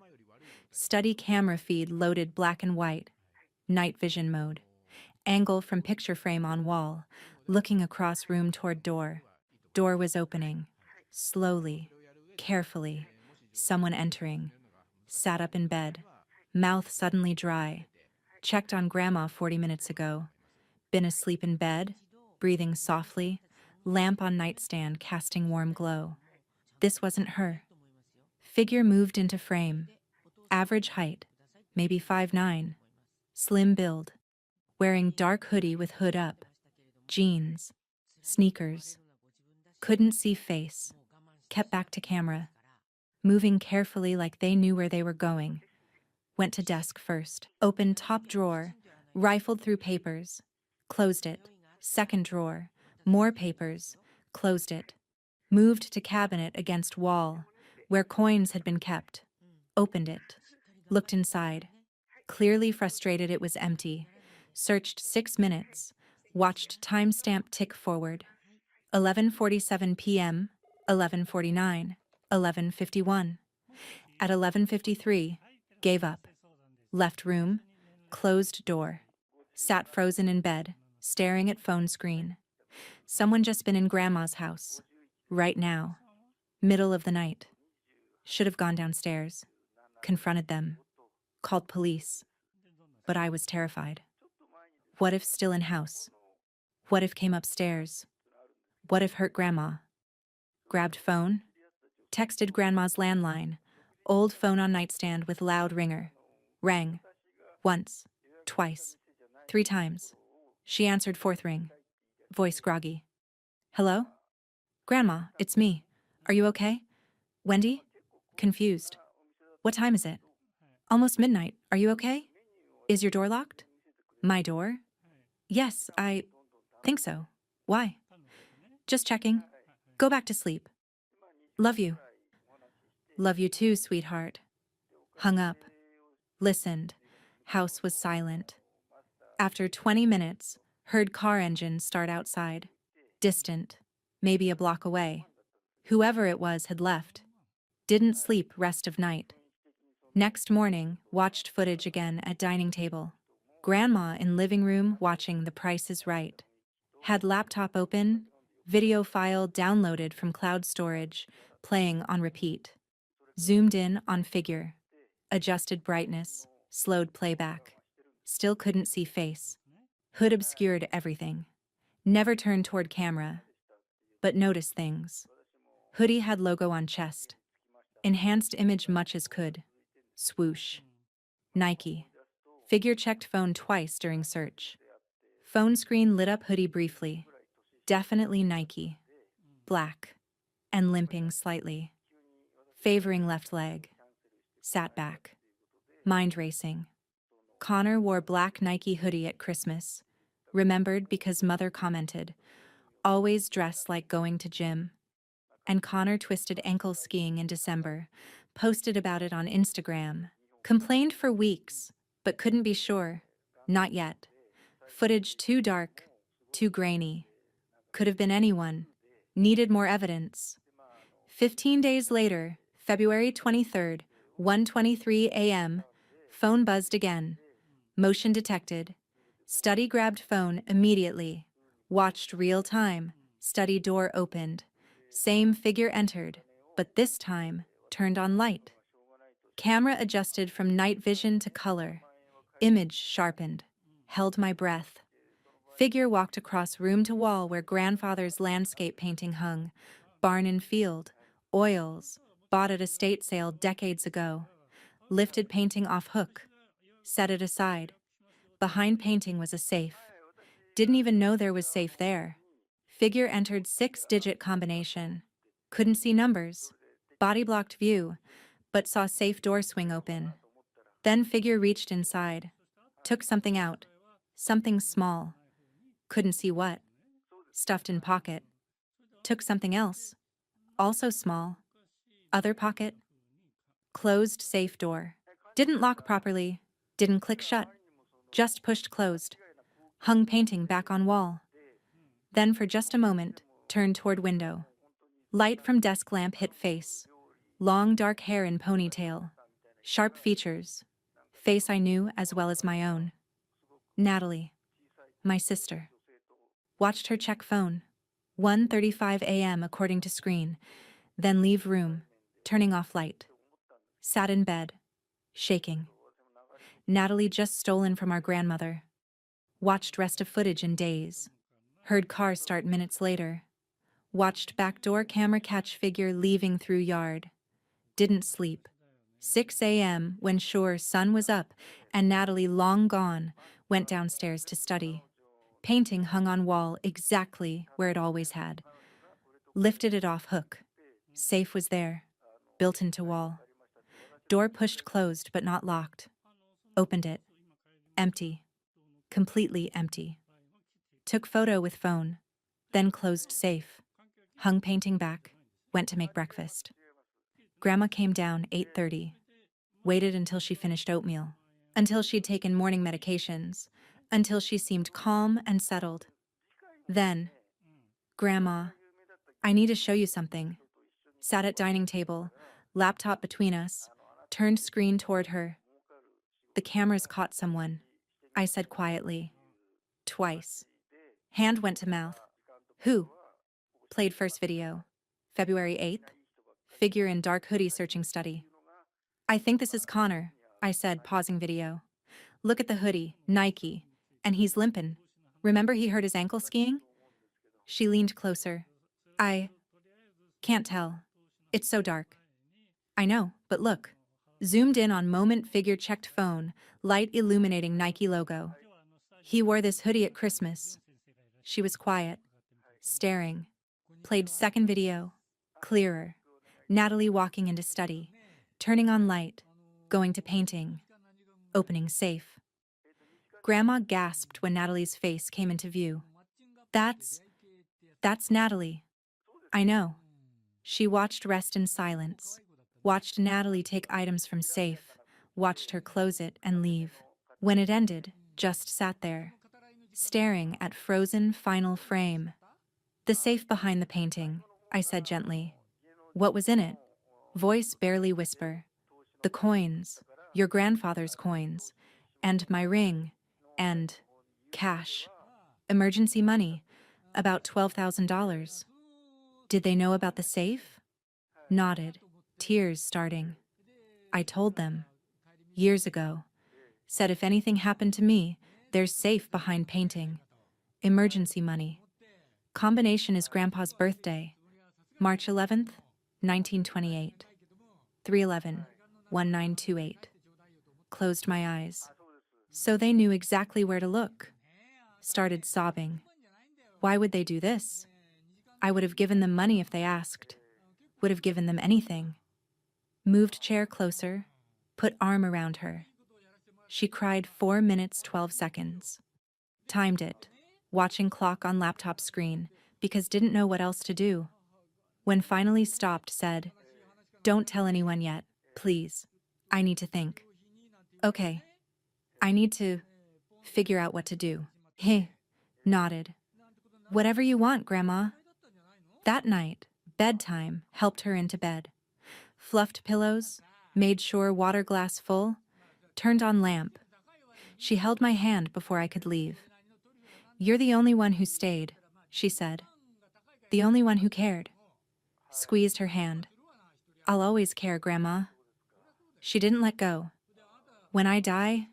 Speaker 1: Study camera feed loaded black and white. Night vision mode. Angle from picture frame on wall. Looking across room toward door. Door was opening. Slowly. Carefully. Someone entering. Sat up in bed. Mouth suddenly dry. Checked on Grandma 40 minutes ago. Been asleep in bed. Breathing softly. Lamp on nightstand casting warm glow. This wasn't her. Figure moved into frame. Average height. Maybe 5'9". Slim build. Wearing dark hoodie with hood up. Jeans. Sneakers. Couldn't see face. Kept back to camera. Moving carefully like they knew where they were going. Went to desk first. Opened top drawer. Rifled through papers. Closed it. Second drawer. More papers. Closed it. Moved to cabinet against wall, where coins had been kept. Opened it. Looked inside. Clearly frustrated it was empty. Searched 6 minutes. Watched timestamp tick forward. 11:47 p.m., 11:49, 11:51. At 11:53, gave up. Left room, closed door. Sat frozen in bed, staring at phone screen. Someone just been in Grandma's house. Right now. Middle of the night. Should have gone downstairs. Confronted them. Called police. But I was terrified. What if still in house? What if came upstairs? What if hurt Grandma? Grabbed phone. Texted Grandma's landline. Old phone on nightstand with loud ringer. Rang. Once. Twice. 3 times. She answered 4th ring. Voice groggy. Hello? Grandma, it's me. Are you okay? Wendy? Confused. What time is it? Almost midnight. Are you okay? Is your door locked? My door? Yes, I think so. Why? Just checking. Go back to sleep. Love you. Love you too, sweetheart. Hung up. Listened. House was silent. After 20 minutes, heard car engine start outside. Distant. Maybe a block away. Whoever it was had left. Didn't sleep rest of night. Next morning, watched footage again at dining table. Grandma in living room watching The Price is Right. Had laptop open, video file downloaded from cloud storage, playing on repeat. Zoomed in on figure. Adjusted brightness, slowed playback. Still couldn't see face. Hood obscured everything. Never turned toward camera. But noticed things. Hoodie had logo on chest. Enhanced image much as could. Swoosh. Nike. Figure checked phone twice during search. Phone screen lit up hoodie briefly. Definitely Nike. Black. And limping slightly. Favoring left leg. Sat back. Mind racing. Connor wore black Nike hoodie at Christmas. Remembered because mother commented, always dressed like going to gym. And Connor twisted ankle skiing in December, posted about it on Instagram. Complained for weeks, but couldn't be sure. Not yet. Footage too dark, too grainy. Could have been anyone. Needed more evidence. 15 days later, February 23rd, 1:23 a.m., phone buzzed again. Motion detected. Study grabbed phone immediately. Watched real time. Study door opened. Same figure entered, but this time turned on light. Camera adjusted from night vision to color. Image sharpened. Held my breath. Figure walked across room to wall where grandfather's landscape painting hung. Barn and field. Oils. Bought at estate sale decades ago. Lifted painting off hook. Set it aside. Behind painting was a safe. Didn't even know there was safe there. Figure entered 6-digit combination. Couldn't see numbers. Body blocked view, but saw safe door swing open. Then figure reached inside. Took something out. Something small. Couldn't see what. Stuffed in pocket. Took something else. Also small. Other pocket. Closed safe door. Didn't lock properly. Didn't click shut. Just pushed closed. Hung painting back on wall. Then for just a moment, turned toward window. Light from desk lamp hit face. Long dark hair in ponytail. Sharp features. Face I knew as well as my own. Natalie. My sister. Watched her check phone. 1:35 a.m. according to screen. Then leave room, turning off light. Sat in bed. Shaking. Natalie just stolen from our grandmother. Watched rest of footage in days. Heard car start minutes later. Watched backdoor camera catch figure leaving through yard. Didn't sleep. 6 a.m. when sure sun was up and Natalie long gone, went downstairs to study. Painting hung on wall exactly where it always had. Lifted it off hook. Safe was there, built into wall. Door pushed closed but not locked. Opened it. Empty. Completely empty. Took photo with phone. Then closed safe. Hung painting back. Went to make breakfast. Grandma came down 8:30. Waited until she finished oatmeal. Until she'd taken morning medications. until she seemed calm and settled. Then, Grandma, I need to show you something. Sat at dining table, laptop between us, turned screen toward her. The cameras caught someone, I said quietly. Twice. Hand went to mouth. Who? Played first video. February 8th. Figure in dark hoodie searching study. I think this is Connor, I said, pausing video. Look at the hoodie, Nike. And he's limpin'. Remember he hurt his ankle skiing? She leaned closer. I can't tell. It's so dark. I know, but look. Zoomed in on moment figure checked phone, light illuminating Nike logo. He wore this hoodie at Christmas. She was quiet, staring. Played second video, clearer. Natalie walking into study, turning on light, going to painting, opening safe. Grandma gasped when Natalie's face came into view. That's Natalie. I know. She watched rest in silence, watched Natalie take items from safe, watched her close it and leave. When it ended, just sat there, staring at frozen final frame. The safe behind the painting, I said gently. What was in it? Voice barely whisper. The coins, your grandfather's coins, and my ring, and cash. Emergency money, about $12,000. Did they know about the safe? Nodded, tears starting. I told them. Years ago. Said if anything happened to me, there's safe behind painting. Emergency money. Combination is Grandpa's birthday. March 11th, 1928. 311-1928. Closed my eyes. So they knew exactly where to look. Started sobbing. Why would they do this? I would have given them money if they asked. Would have given them anything. Moved chair closer, put arm around her. She cried 4 minutes 12 seconds. Timed it, watching clock on laptop screen, because didn't know what else to do. When finally stopped, said, "Don't tell anyone yet, please. I need to think." Okay. I need to figure out what to do. He nodded. Whatever you want, Grandma. That night, bedtime helped her into bed. Fluffed pillows, made sure water glass full, turned on lamp. She held my hand before I could leave. You're the only one who stayed, she said. The only one who cared. Squeezed her hand. I'll always care, Grandma. She didn't let go. When I die,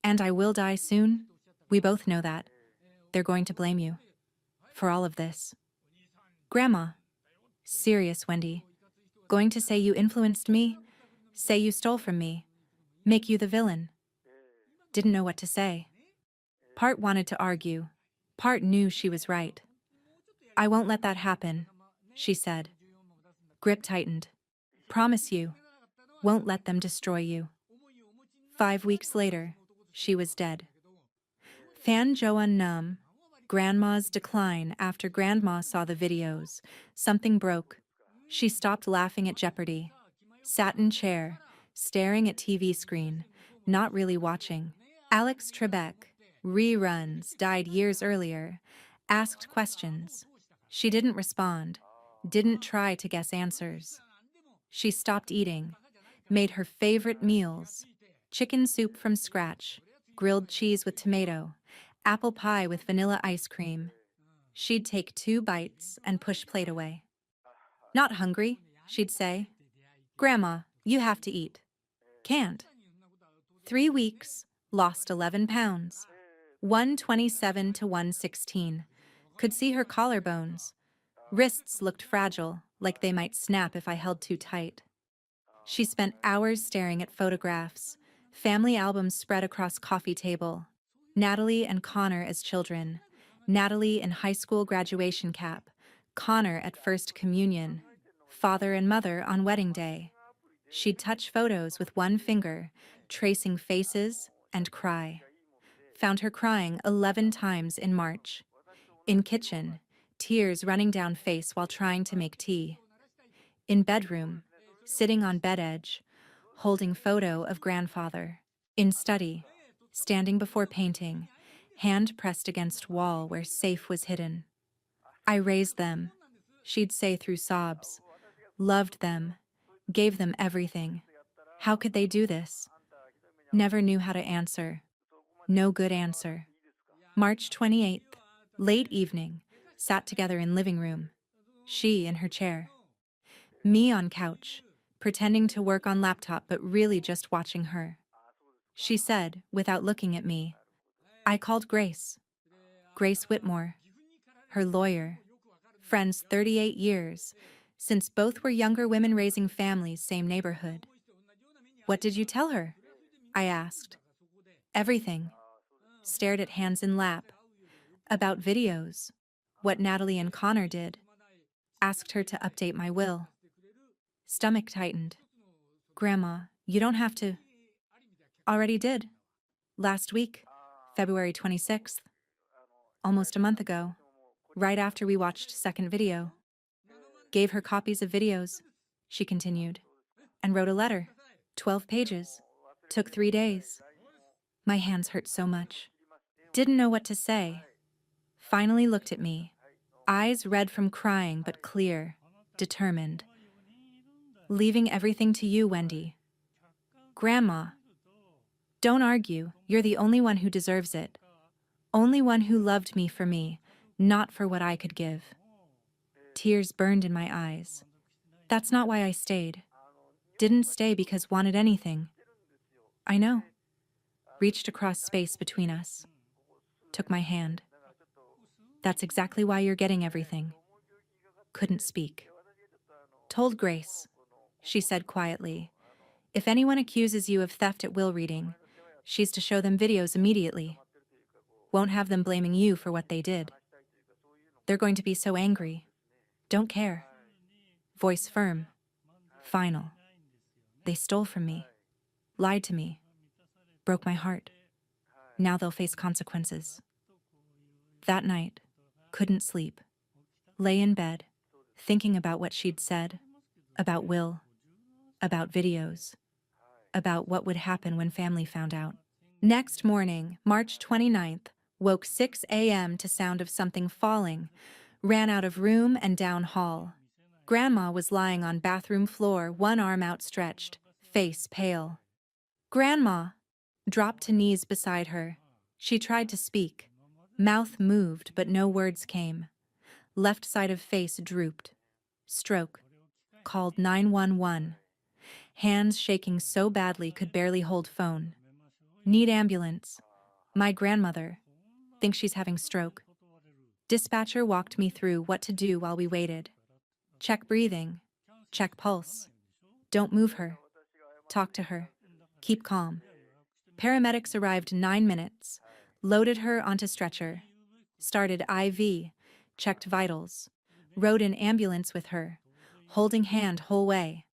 Speaker 1: and I will die soon, we both know that. They're going to blame you. For all of this. Grandma. Serious, Wendy. Going to say you influenced me? Say you stole from me? Make you the villain? Didn't know what to say. Part wanted to argue. Part knew she was right. I won't let that happen, she said. Grip tightened. Promise you. Won't let them destroy you. 5 weeks later, she was dead. Fan Joan Num. Grandma's decline after Grandma saw the videos. Something broke. She stopped laughing at Jeopardy. Sat in chair, staring at TV screen, not really watching. Alex Trebek, reruns, died years earlier, asked questions. She didn't respond, didn't try to guess answers. She stopped eating, made her favorite meals, chicken soup from scratch, grilled cheese with tomato, apple pie with vanilla ice cream. She'd take 2 bites and push plate away. Not hungry, she'd say. Grandma, you have to eat. Can't. 3 weeks, lost 11 pounds. 127 to 116. Could see her collarbones. Wrists looked fragile, like they might snap if I held too tight. She spent hours staring at photographs, family albums spread across coffee table. Natalie and Connor as children. Natalie in high school graduation cap. Connor at first communion. Father and mother on wedding day. She'd touch photos with one finger, tracing faces, and cry. Found her crying 11 times in March. In kitchen, tears running down face while trying to make tea. In bedroom, sitting on bed edge, holding photo of grandfather. In study, standing before painting, hand pressed against wall where safe was hidden. I raised them, she'd say through sobs, loved them, gave them everything. How could they do this? Never knew how to answer. No good answer. March 28th, late evening, sat together in living room. She in her chair. Me on couch, pretending to work on laptop but really just watching her. She said, without looking at me, I called Grace. Grace Whitmore. Her lawyer. Friends 38 years, since both were younger women raising families, same neighborhood. What did you tell her? I asked. Everything. Stared at hands in lap. About videos. What Natalie and Connor did. Asked her to update my will. Stomach tightened. Grandma, you don't have to. Already did. Last week, February 26th. Almost a month ago. Right after we watched second video. Gave her copies of videos, she continued, and wrote a letter. 12 pages. Took 3 days. My hands hurt so much. Didn't know what to say. Finally looked at me. Eyes red from crying but clear, determined. Leaving everything to you, Wendy. Grandma. Don't argue, you're the only one who deserves it. Only one who loved me for me, not for what I could give. Tears burned in my eyes. That's not why I stayed. Didn't stay because wanted anything. I know. Reached across space between us. Took my hand. That's exactly why you're getting everything. Couldn't speak. Told Grace. She said quietly, if anyone accuses you of theft at will reading, she's to show them videos immediately. Won't have them blaming you for what they did. They're going to be so angry. Don't care. Voice firm. Final. They stole from me. Lied to me. Broke my heart. Now they'll face consequences. That night, couldn't sleep. Lay in bed, thinking about what she'd said, about Will, about videos, about what would happen when family found out. Next morning, March 29th, woke 6 a.m. to sound of something falling, ran out of room and down hall. Grandma was lying on bathroom floor, one arm outstretched, face pale. Grandma! Dropped to knees beside her. She tried to speak. Mouth moved, but no words came. Left side of face drooped. Stroke. Called 911. Hands shaking so badly could barely hold phone. Need ambulance. My grandmother. Think she's having stroke. Dispatcher walked me through what to do while we waited. Check breathing. Check pulse. Don't move her. Talk to her. Keep calm. Paramedics arrived 9 minutes. Loaded her onto stretcher. Started IV. Checked vitals. Rode in ambulance with her. Holding hand whole way.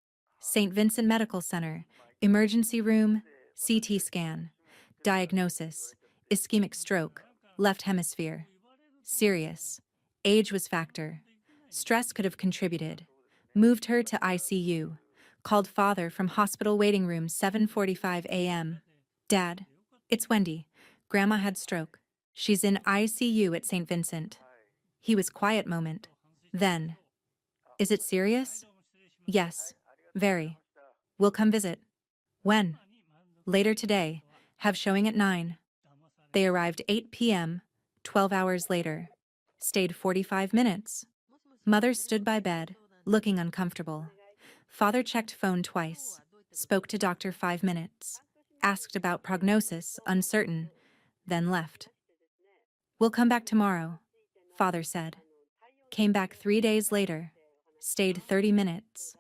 Speaker 1: St. Vincent Medical Center. Emergency room. CT scan. Diagnosis. Ischemic stroke. Left hemisphere. Serious. Age was factor. Stress could have contributed. Moved her to ICU. Called father from hospital waiting room 7:45 a.m. Dad, it's Wendy. Grandma had stroke. She's in ICU at St. Vincent. He was quiet moment. Then, is it serious? Yes, very. We'll come visit. When? Later today. Have showing at 9. They arrived 8 p.m., 12 hours later. Stayed 45 minutes. Mother stood by bed, looking uncomfortable. Father checked phone twice. Spoke to doctor 5 minutes. Asked about prognosis, uncertain, then left. We'll come back tomorrow, father said. Came back 3 days later. Stayed 30 minutes.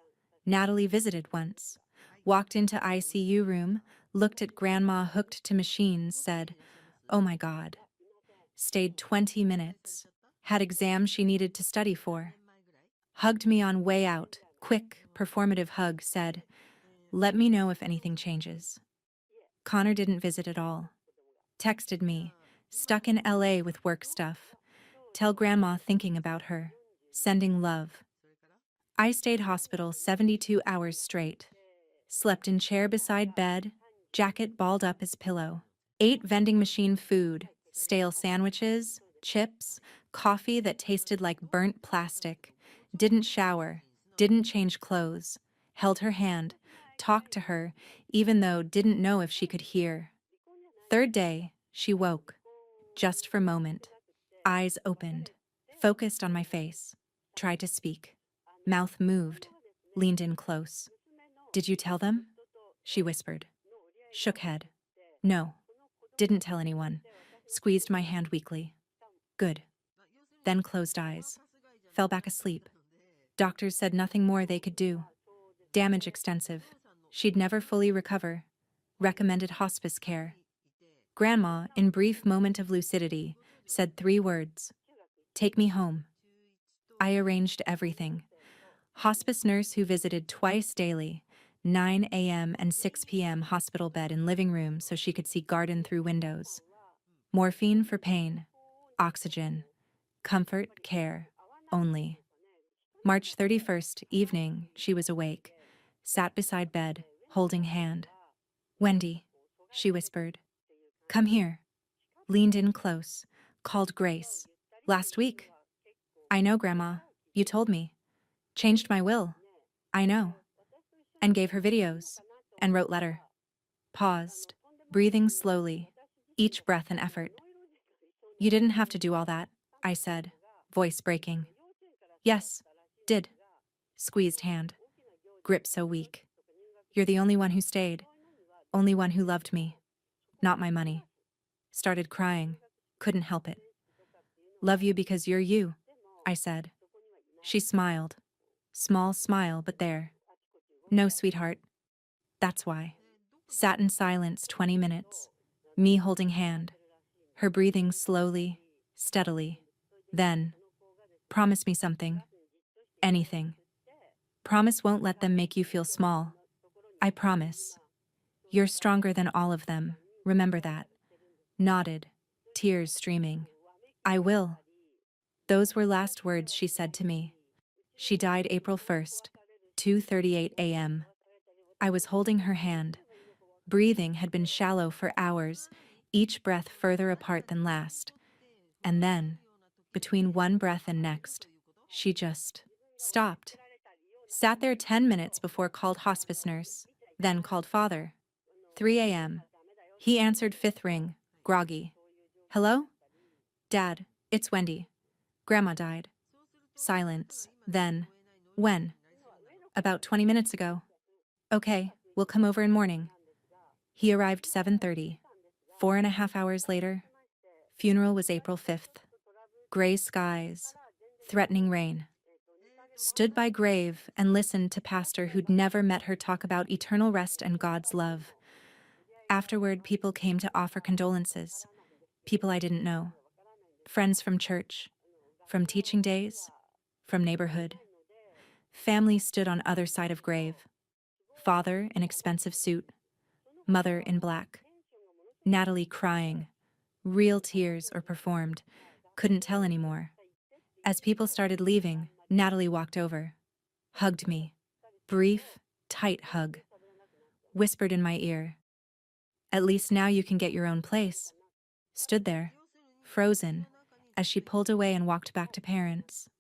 Speaker 1: Natalie visited once. Walked into ICU room, looked at grandma hooked to machines, said, oh my God. Stayed 20 minutes. Had exams she needed to study for. Hugged me on way out, quick, performative hug, said, let me know if anything changes. Connor didn't visit at all. Texted me, stuck in LA with work stuff. Tell grandma thinking about her. Sending love. I stayed hospital 72 hours straight. Slept in chair beside bed, jacket balled up as pillow. Ate vending machine food, Stale sandwiches, chips, coffee that tasted like burnt plastic. Didn't shower, didn't change clothes, held her hand, talked to her, even though didn't know if she could hear. Third day, she woke, just for a moment. Eyes opened, focused on my face, tried to speak. Mouth moved, leaned in close. Did you tell them? She whispered. Shook head. No, didn't tell anyone. Squeezed my hand weakly. Good. Then closed eyes. Fell back asleep. Doctors said nothing more they could do. Damage extensive. She'd never fully recover. Recommended hospice care. Grandma, in brief moment of lucidity, said 3 words. Take me home. I arranged everything. Hospice nurse who visited twice daily, 9 a.m. and 6 p.m. hospital bed and living room so she could see garden through windows. Morphine for pain. Oxygen. Comfort, care. Only. March 31st, evening, she was awake. Sat beside bed, holding hand. Wendy, she whispered. Come here. Leaned in close. Called Grace. Last week. I know, Grandma. You told me. Changed my will. I know. And gave her videos. And wrote letter. Paused. Breathing slowly. Each breath an effort. You didn't have to do all that, I said, voice breaking. Yes, did. Squeezed hand. Grip so weak. You're the only one who stayed. Only one who loved me. Not my money. Started crying. Couldn't help it. Love you because you're you, I said. She smiled. Small smile, but there. No, sweetheart. That's why. Sat in silence 20 minutes. Me holding hand. Her breathing slowly, steadily. Then, promise me something. Anything. Promise won't let them make you feel small. I promise. You're stronger than all of them. Remember that. Nodded, tears streaming. I will. Those were last words she said to me. She died April 1st, 2:38 a.m. I was holding her hand. Breathing had been shallow for hours, each breath further apart than last. And then, between one breath and next, she just stopped. Sat there 10 minutes before called hospice nurse, then called father. 3 a.m. He answered 5th ring, groggy. Hello? Dad, it's Wendy. Grandma died. Silence. Then, when? About 20 minutes ago. Okay, we'll come over in morning. He arrived 7:30. 4.5 hours later, funeral was April 5th. Gray skies, threatening rain. Stood by grave and listened to pastor who'd never met her talk about eternal rest and God's love. Afterward, people came to offer condolences. People I didn't know. Friends from church, from teaching days, from neighborhood. Family stood on other side of grave. Father in expensive suit, mother in black. Natalie crying, real tears or performed, couldn't tell anymore. As people started leaving, Natalie walked over, hugged me, brief, tight hug, whispered in my ear, "At least now you can get your own place." Stood there, frozen, as she pulled away and walked back to parents.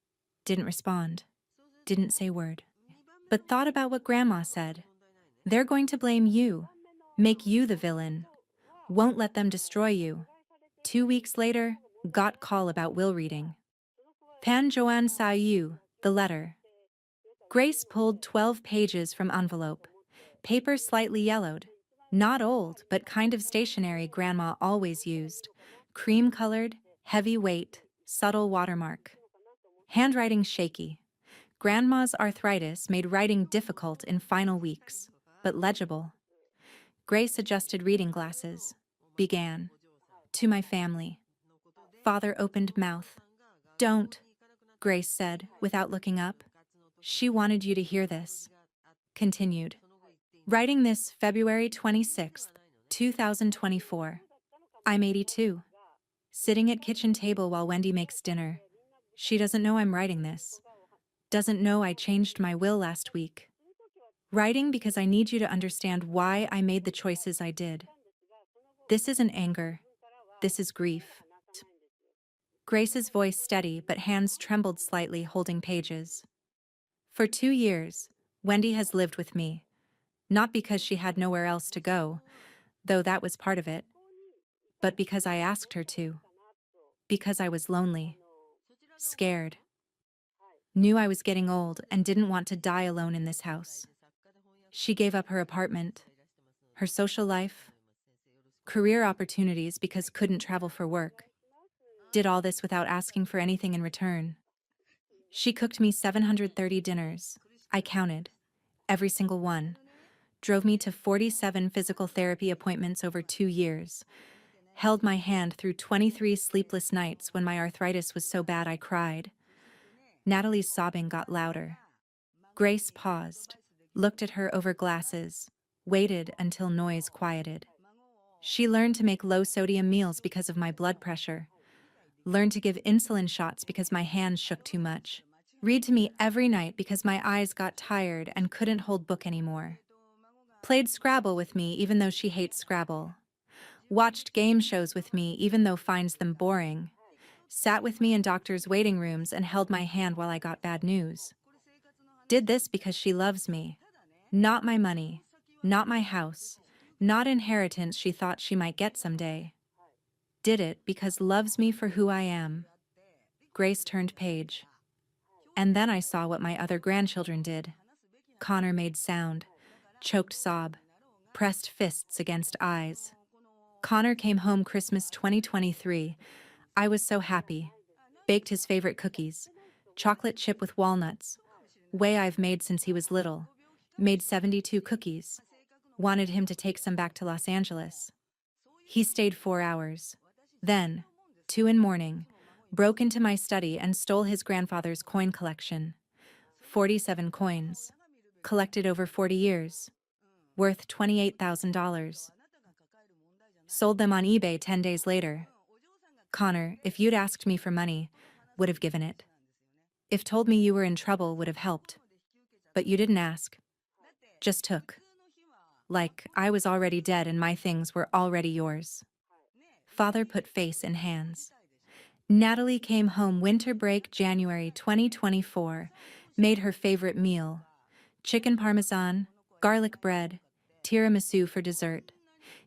Speaker 1: Didn't respond, didn't say word, but thought about what Grandma said. They're going to blame you, make you the villain, won't let them destroy you. 2 weeks later, got call about will reading. Pan Joanne Sayu, the letter. Grace pulled 12 pages from envelope. Paper slightly yellowed. Not old, but kind of stationery Grandma always used. Cream-colored, heavy weight, subtle watermark. Handwriting shaky. Grandma's arthritis made writing difficult in final weeks, but legible. Grace adjusted reading glasses. Began. To my family. Father opened mouth. Don't, Grace said, without looking up. She wanted you to hear this. Continued. Writing this February 26th, 2024. I'm 82. Sitting at kitchen table while Wendy makes dinner. She doesn't know I'm writing this. Doesn't know I changed my will last week. Writing because I need you to understand why I made the choices I did. This isn't anger. This is grief. Grace's voice steady, but hands trembled slightly, holding pages. For 2 years, Wendy has lived with me, not because she had nowhere else to go, though that was part of it, but because I asked her to. Because I was lonely, scared, knew I was getting old and didn't want to die alone in this house. She gave up her apartment, her social life, career opportunities because couldn't travel for work. Did all this without asking for anything in return. She cooked me 730 dinners. I counted. Every single one. Drove me to 47 physical therapy appointments over 2 years. Held my hand through 23 sleepless nights when my arthritis was so bad I cried. Natalie's sobbing got louder. Grace paused, looked at her over glasses, waited until noise quieted. She learned to make low-sodium meals because of my blood pressure. Learned to give insulin shots because my hands shook too much. Read to me every night because my eyes got tired and couldn't hold book anymore. Played Scrabble with me even though she hates Scrabble. Watched game shows with me even though finds them boring. Sat with me in doctors' waiting rooms and held my hand while I got bad news. Did this because she loves me. Not my money, not my house, not inheritance she thought she might get someday. Did it because loves me for who I am. Grace turned page. And then I saw what my other grandchildren did. Connor made sound, choked sob, pressed fists against eyes. Connor came home Christmas 2023. I was so happy. Baked his favorite cookies, chocolate chip with walnuts, way I've made since he was little. Made 72 cookies. Wanted him to take some back to Los Angeles. He stayed 4 hours. Then, 2 in morning, broke into my study and stole his grandfather's coin collection. 47 coins. Collected over 40 years. Worth $28,000. Sold them on eBay 10 days later. Connor, if you'd asked me for money, would have given it. If told me you were in trouble, would have helped. But you didn't ask. Just took. Like I was already dead and my things were already yours. Father put face in hands. Natalie came home winter break January 2024, made her favorite meal. Chicken parmesan, garlic bread, tiramisu for dessert.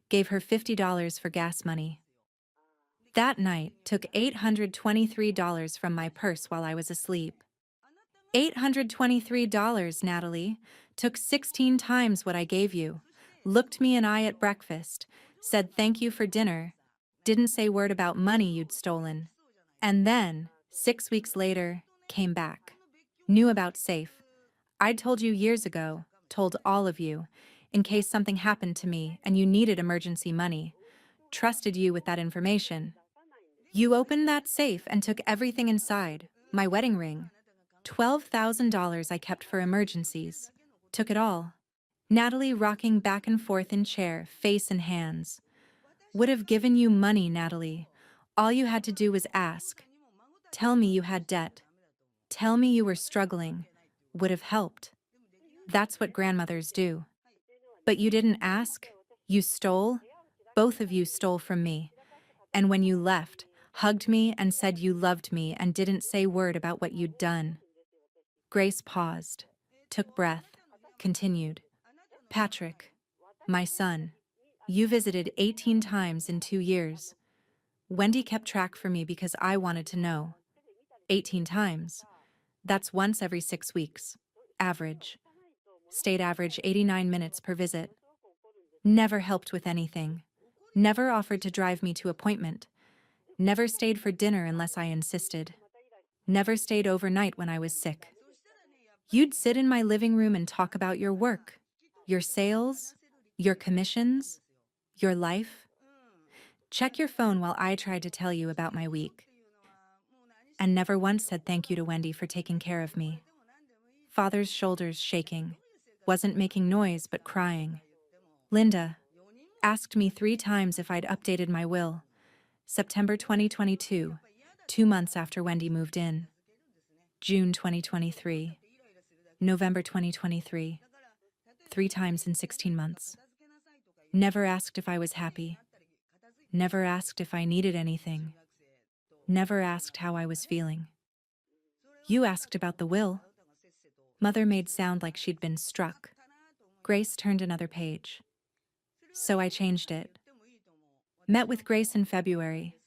Speaker 1: Gave her $50 for gas money. That night took $823 from my purse while I was asleep. $823, Natalie. Took 16 times what I gave you. Looked me in eye at breakfast. Said thank you for dinner. Didn't say word about money you'd stolen. And then, 6 weeks later, came back. Knew about SAFE. I'd told you years ago, told all of you, in case something happened to me and you needed emergency money. Trusted you with that information. You opened that safe and took everything inside, my wedding ring. $12,000 I kept for emergencies. Took it all. Natalie rocking back and forth in chair, face in hands. Would have given you money, Natalie. All you had to do was ask. Tell me you had debt. Tell me you were struggling. Would have helped. That's what grandmothers do. But you didn't ask. You stole. Both of you stole from me. And when you left, hugged me and said you loved me and didn't say word about what you'd done. Grace paused, took breath, continued. Patrick, my son, you visited 18 times in 2 years. Wendy kept track for me because I wanted to know. 18 times. That's once every 6 weeks. Average. State average 89 minutes per visit. Never helped with anything. Never offered to drive me to appointment. Never stayed for dinner unless I insisted. Never stayed overnight when I was sick. You'd sit in my living room and talk about your work, your sales, your commissions, your life. Check your phone while I tried to tell you about my week. And never once said thank you to Wendy for taking care of me. Father's shoulders shaking. Wasn't making noise but crying. Linda asked me 3 times if I'd updated my will. September 2022, 2 months after Wendy moved in. June 2023. November 2023. 3 times in 16 months. Never asked if I was happy. Never asked if I needed anything. never asked how I was feeling. You asked about the will. Mother made sound like she'd been struck. Grace turned another page. So I changed it. Met with Grace in February.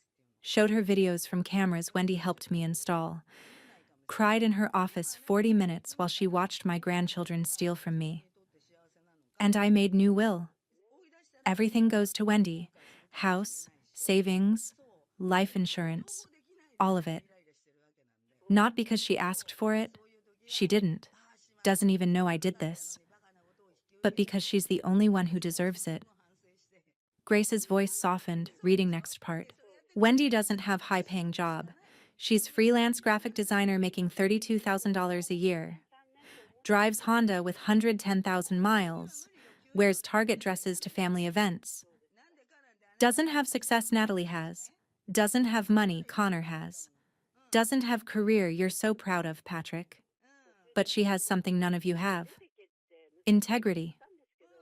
Speaker 1: Showed her videos from cameras Wendy helped me install. Cried in her office 40 minutes while she watched my grandchildren steal from me. And I made new will. Everything goes to Wendy. House, savings, life insurance, all of it. Not because she asked for it. She didn't. Doesn't even know I did this. But because she's the only one who deserves it. Grace's voice softened, reading next part. Wendy doesn't have a high-paying job. She's freelance graphic designer making $32,000 a year. Drives Honda with 110,000 miles. Wears Target dresses to family events. Doesn't have success Natalie has. Doesn't have money Connor has. Doesn't have career you're so proud of, Patrick. But she has something none of you have. Integrity.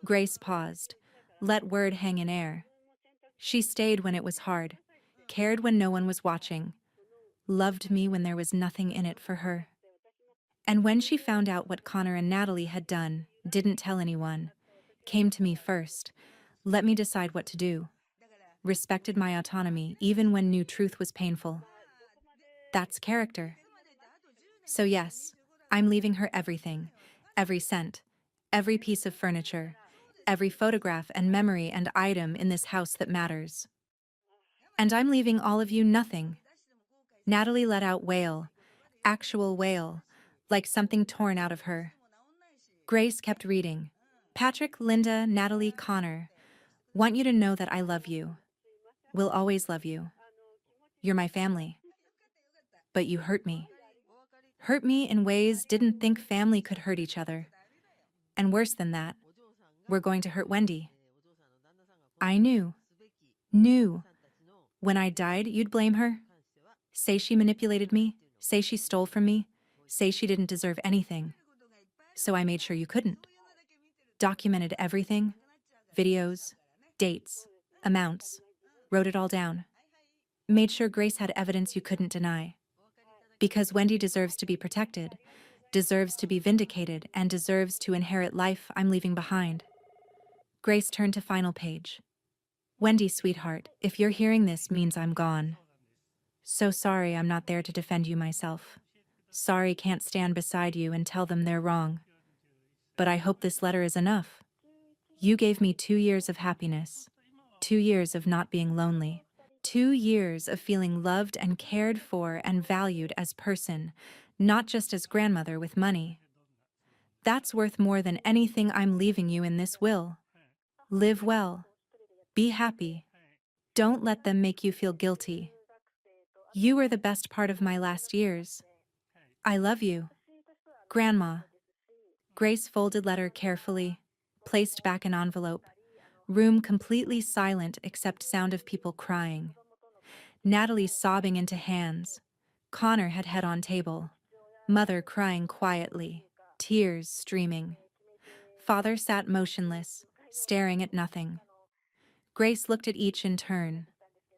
Speaker 1: Grace paused, let word hang in air. She stayed when it was hard, cared when no one was watching, loved me when there was nothing in it for her. And when she found out what Connor and Natalie had done, didn't tell anyone, came to me first, let me decide what to do. Respected my autonomy even when new truth was painful. That's character. So yes, I'm leaving her everything, every cent, every piece of furniture, every photograph and memory and item in this house that matters. And I'm leaving all of you nothing. Natalie let out wail, actual wail, like something torn out of her. Grace kept reading. Patrick, Linda, Natalie, Connor, want you to know that I love you. Will always love you. You're my family. But you hurt me. Hurt me in ways didn't think family could hurt each other. And worse than that, we're going to hurt Wendy. I knew. When I died, you'd blame her? Say she manipulated me? Say she stole from me? Say she didn't deserve anything? So I made sure you couldn't. Documented everything, videos, dates, amounts, wrote it all down. Made sure Grace had evidence you couldn't deny. Because Wendy deserves to be protected, deserves to be vindicated, and deserves to inherit life I'm leaving behind. Grace turned to final page. Wendy, sweetheart, if you're hearing this means I'm gone. So sorry I'm not there to defend you myself. Sorry can't stand beside you and tell them they're wrong. But I hope this letter is enough. You gave me 2 years of happiness, 2 years of not being lonely, 2 years of feeling loved and cared for and valued as person, not just as grandmother with money. That's worth more than anything I'm leaving you in this will. Live well. Be happy. Don't let them make you feel guilty. You were the best part of my last years. I love you. Grandma. Grace folded letter carefully, placed back an envelope. Room completely silent except sound of people crying. Natalie sobbing into hands. Connor had head on table. Mother crying quietly, tears streaming. Father sat motionless, staring at nothing. Grace looked at each in turn,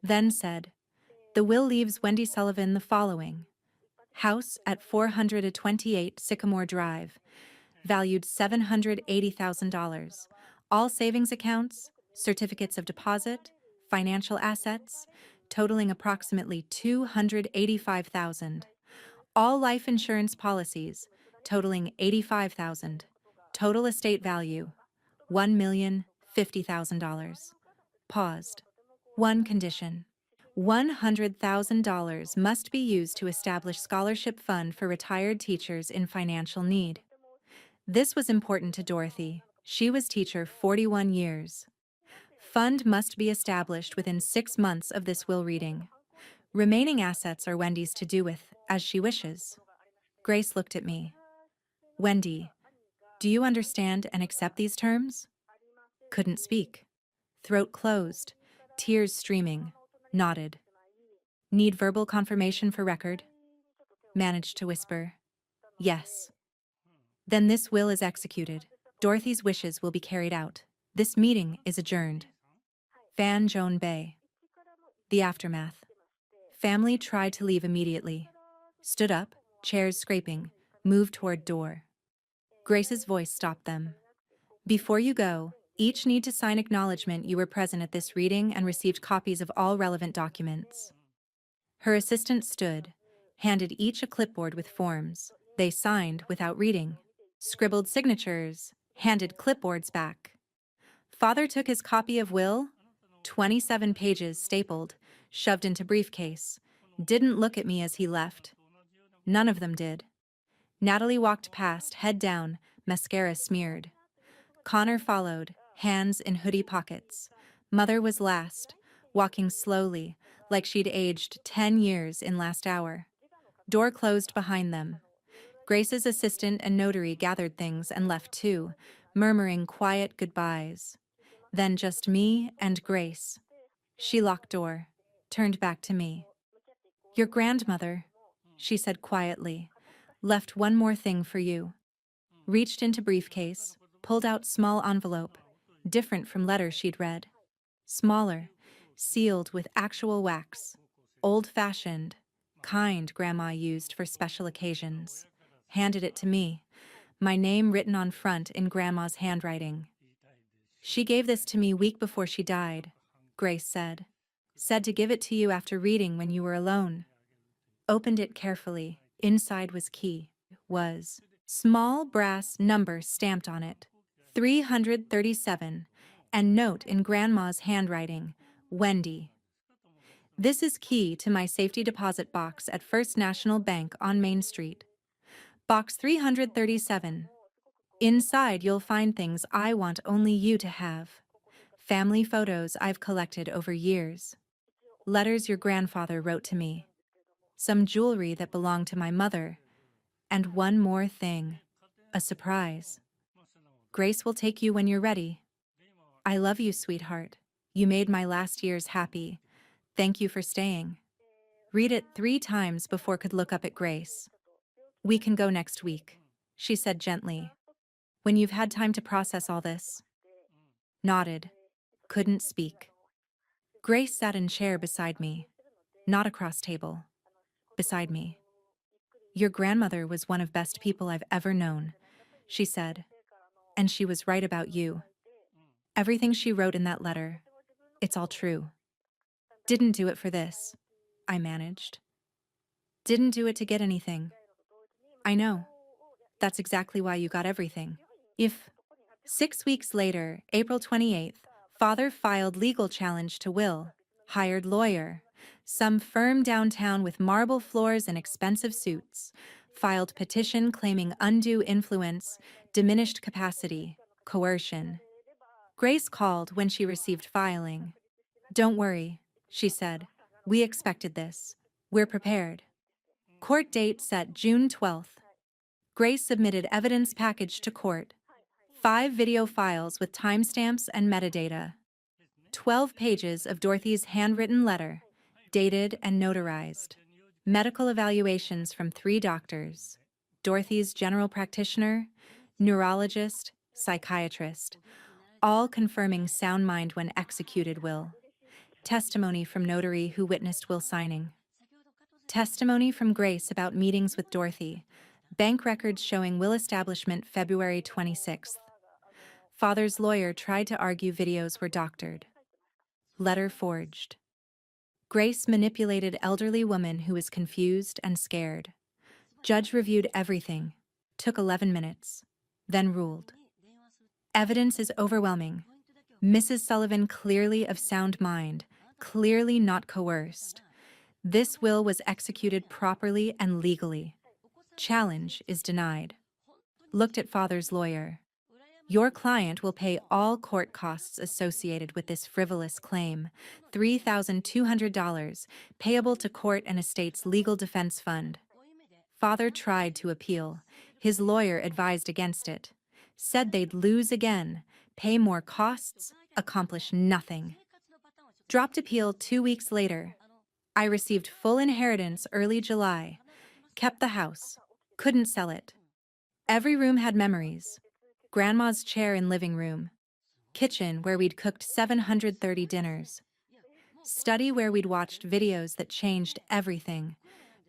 Speaker 1: then said, "The will leaves Wendy Sullivan the following. House at 428 Sycamore Drive, valued $780,000. All savings accounts, certificates of deposit, financial assets, totaling approximately $285,000. All life insurance policies, totaling $85,000. Total estate value, $1,050,000. Paused. One condition. $100,000 must be used to establish scholarship fund for retired teachers in financial need. This was important to Dorothy. She was teacher 41 years. Fund must be established within 6 months of this will reading. Remaining assets are Wendy's to do with as she wishes. Grace looked at me. Wendy, do you understand and accept these terms? Couldn't speak. Throat closed, tears streaming, nodded. Need verbal confirmation for record? Managed to whisper, yes. Then this will is executed. Dorothy's wishes will be carried out. This meeting is adjourned. Fan Joan Bay. The aftermath. Family tried to leave immediately. Stood up, chairs scraping, moved toward door. Grace's voice stopped them. Before you go, each need to sign acknowledgement you were present at this reading and received copies of all relevant documents. Her assistant stood, handed each a clipboard with forms. They signed without reading. Scribbled signatures, handed clipboards back. Father took his copy of will, 27 pages stapled, shoved into briefcase. Didn't look at me as he left. None of them did. Natalie walked past, head down, mascara smeared. Connor followed, hands in hoodie pockets. Mother was last, walking slowly, like she'd aged 10 years in last hour. Door closed behind them. Grace's assistant and notary gathered things and left too, murmuring quiet goodbyes. Then just me and Grace. She locked door, turned back to me. Your grandmother, she said quietly, left one more thing for you. Reached into briefcase, pulled out small envelope, different from letters she'd read. Smaller, sealed with actual wax. Old-fashioned, kind Grandma used for special occasions. Handed it to me, my name written on front in Grandma's handwriting. She gave this to me week before she died, Grace said. Said to give it to you after reading when you were alone. Opened it carefully. Inside was key. Was small brass number stamped on it. 337, and note in Grandma's handwriting, Wendy. This is key to my safety deposit box at First National Bank on Main Street. Box 337. Inside you'll find things I want only you to have. Family photos I've collected over years. Letters your grandfather wrote to me. Some jewelry that belonged to my mother. And one more thing. A surprise. Grace will take you when you're ready. I love you, sweetheart. You made my last years happy. Thank you for staying. Read it 3 times before could look up at Grace. We can go next week, she said gently. When you've had time to process all this. Nodded. Couldn't speak. Grace sat in chair beside me. Not across table. Beside me. Your grandmother was one of best people I've ever known, she said. And she was right about you. Everything she wrote in that letter, it's all true. Didn't do it for this, I managed. Didn't do it to get anything. I know. That's exactly why you got everything. If 6 weeks later, April 28th, Father filed legal challenge to will, hired lawyer, some firm downtown with marble floors and expensive suits, filed petition claiming undue influence, diminished capacity, coercion. Grace called when she received filing. Don't worry, she said. We expected this. We're prepared. Court date set June 12th. Grace submitted evidence package to court. 5 video files with timestamps and metadata. 12 pages of Dorothy's handwritten letter, dated and notarized. Medical evaluations from 3 doctors. Dorothy's general practitioner, neurologist, psychiatrist, all confirming sound mind when executed will. Testimony from notary who witnessed will signing. Testimony from Grace about meetings with Dorothy. Bank records showing will establishment February 26th. Father's lawyer tried to argue videos were doctored. Letter forged. Grace manipulated elderly woman who was confused and scared. Judge reviewed everything. Took 11 minutes. Then ruled. Evidence is overwhelming. Mrs. Sullivan clearly of sound mind, clearly not coerced. This will was executed properly and legally. Challenge is denied. Looked at Father's lawyer. Your client will pay all court costs associated with this frivolous claim, $3,200, payable to court and estate's legal defense fund. Father tried to appeal. His lawyer advised against it. Said they'd lose again, pay more costs, accomplish nothing. Dropped appeal 2 weeks later. I received full inheritance early July. Kept the house. Couldn't sell it. Every room had memories. Grandma's chair in living room. Kitchen where we'd cooked 730 dinners. Study where we'd watched videos that changed everything.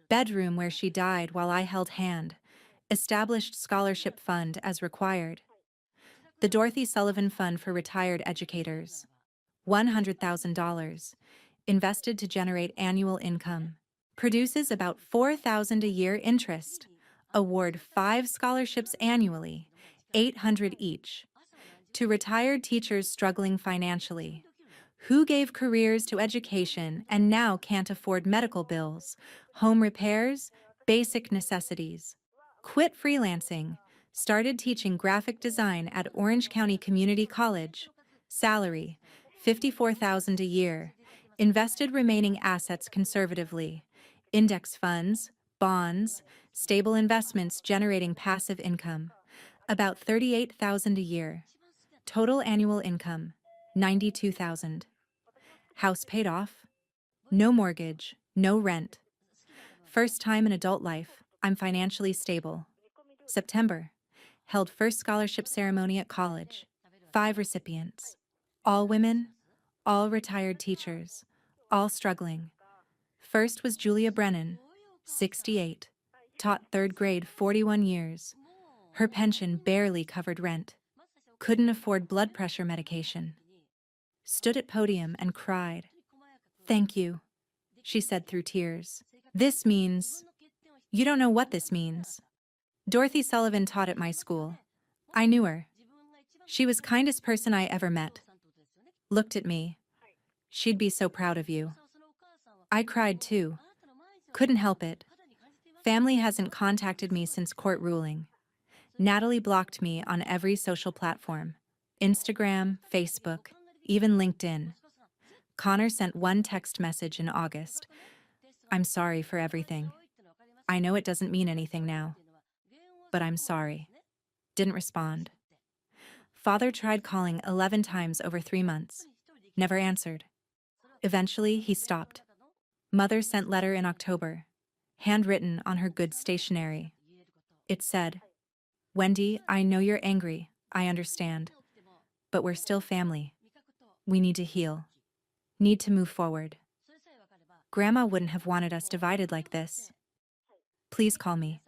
Speaker 1: Bedroom where she died while I held hand. Established scholarship fund as required. The Dorothy Sullivan Fund for Retired Educators. $100,000. Invested to generate annual income. Produces about $4,000 a year interest. Award 5 scholarships annually, 800 each. To retired teachers struggling financially. Who gave careers to education and now can't afford medical bills, home repairs, basic necessities? Quit freelancing. Started teaching graphic design at Orange County Community College. Salary, $54,000 a year. Invested remaining assets conservatively. Index funds, bonds, stable investments generating passive income. About $38,000 a year. Total annual income, $92,000. House paid off. No mortgage, no rent. First time in adult life, I'm financially stable. September, held first scholarship ceremony at college. 5 recipients. All women, all retired teachers, all struggling. First was Julia Brennan, 68, taught 3rd grade 41 years. Her pension barely covered rent. Couldn't afford blood pressure medication. Stood at podium and cried. "Thank you," she said through tears. "This means—" You don't know what this means. Dorothy Sullivan taught at my school. I knew her. She was kindest person I ever met. Looked at me. She'd be so proud of you. I cried too. Couldn't help it. Family hasn't contacted me since court ruling. Natalie blocked me on every social platform. Instagram, Facebook, even LinkedIn. Connor sent one text message in August. "I'm sorry for everything. I know it doesn't mean anything now, but I'm sorry." Didn't respond. Father tried calling 11 times over 3 months. Never answered. Eventually, he stopped. Mother sent letter in October, handwritten on her good stationery. It said, "Wendy, I know you're angry. I understand. But we're still family. We need to heal. Need to move forward. Grandma wouldn't have wanted us divided like this. Please call me.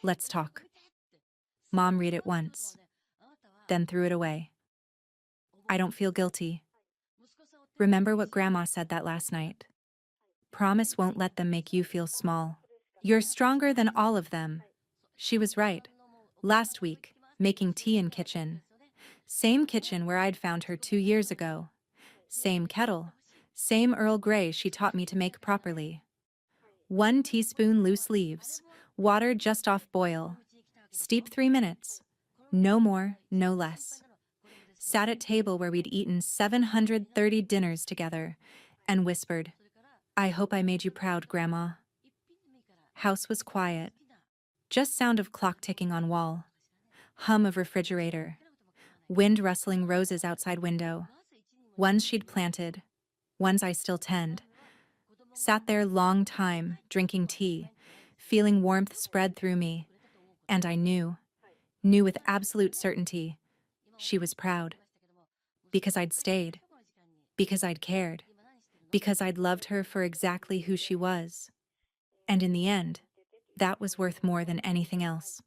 Speaker 1: Let's talk." Mom read it once, then threw it away. I don't feel guilty. Remember what Grandma said that last night. Promise won't let them make you feel small. You're stronger than all of them. She was right. Last week, making tea in kitchen. Same kitchen where I'd found her 2 years ago. Same kettle. Same Earl Grey she taught me to make properly. 1 teaspoon loose leaves. Water just off boil. Steep 3 minutes. No more, no less. Sat at table where we'd eaten 730 dinners together and whispered, "I hope I made you proud, Grandma." House was quiet. Just sound of clock ticking on wall. Hum of refrigerator. Wind rustling roses outside window. Ones she'd planted. Ones I still tend. Sat there long time, drinking tea, feeling warmth spread through me. And I knew with absolute certainty, she was proud. Because I'd stayed. Because I'd cared. Because I'd loved her for exactly who she was. And in the end, that was worth more than anything else.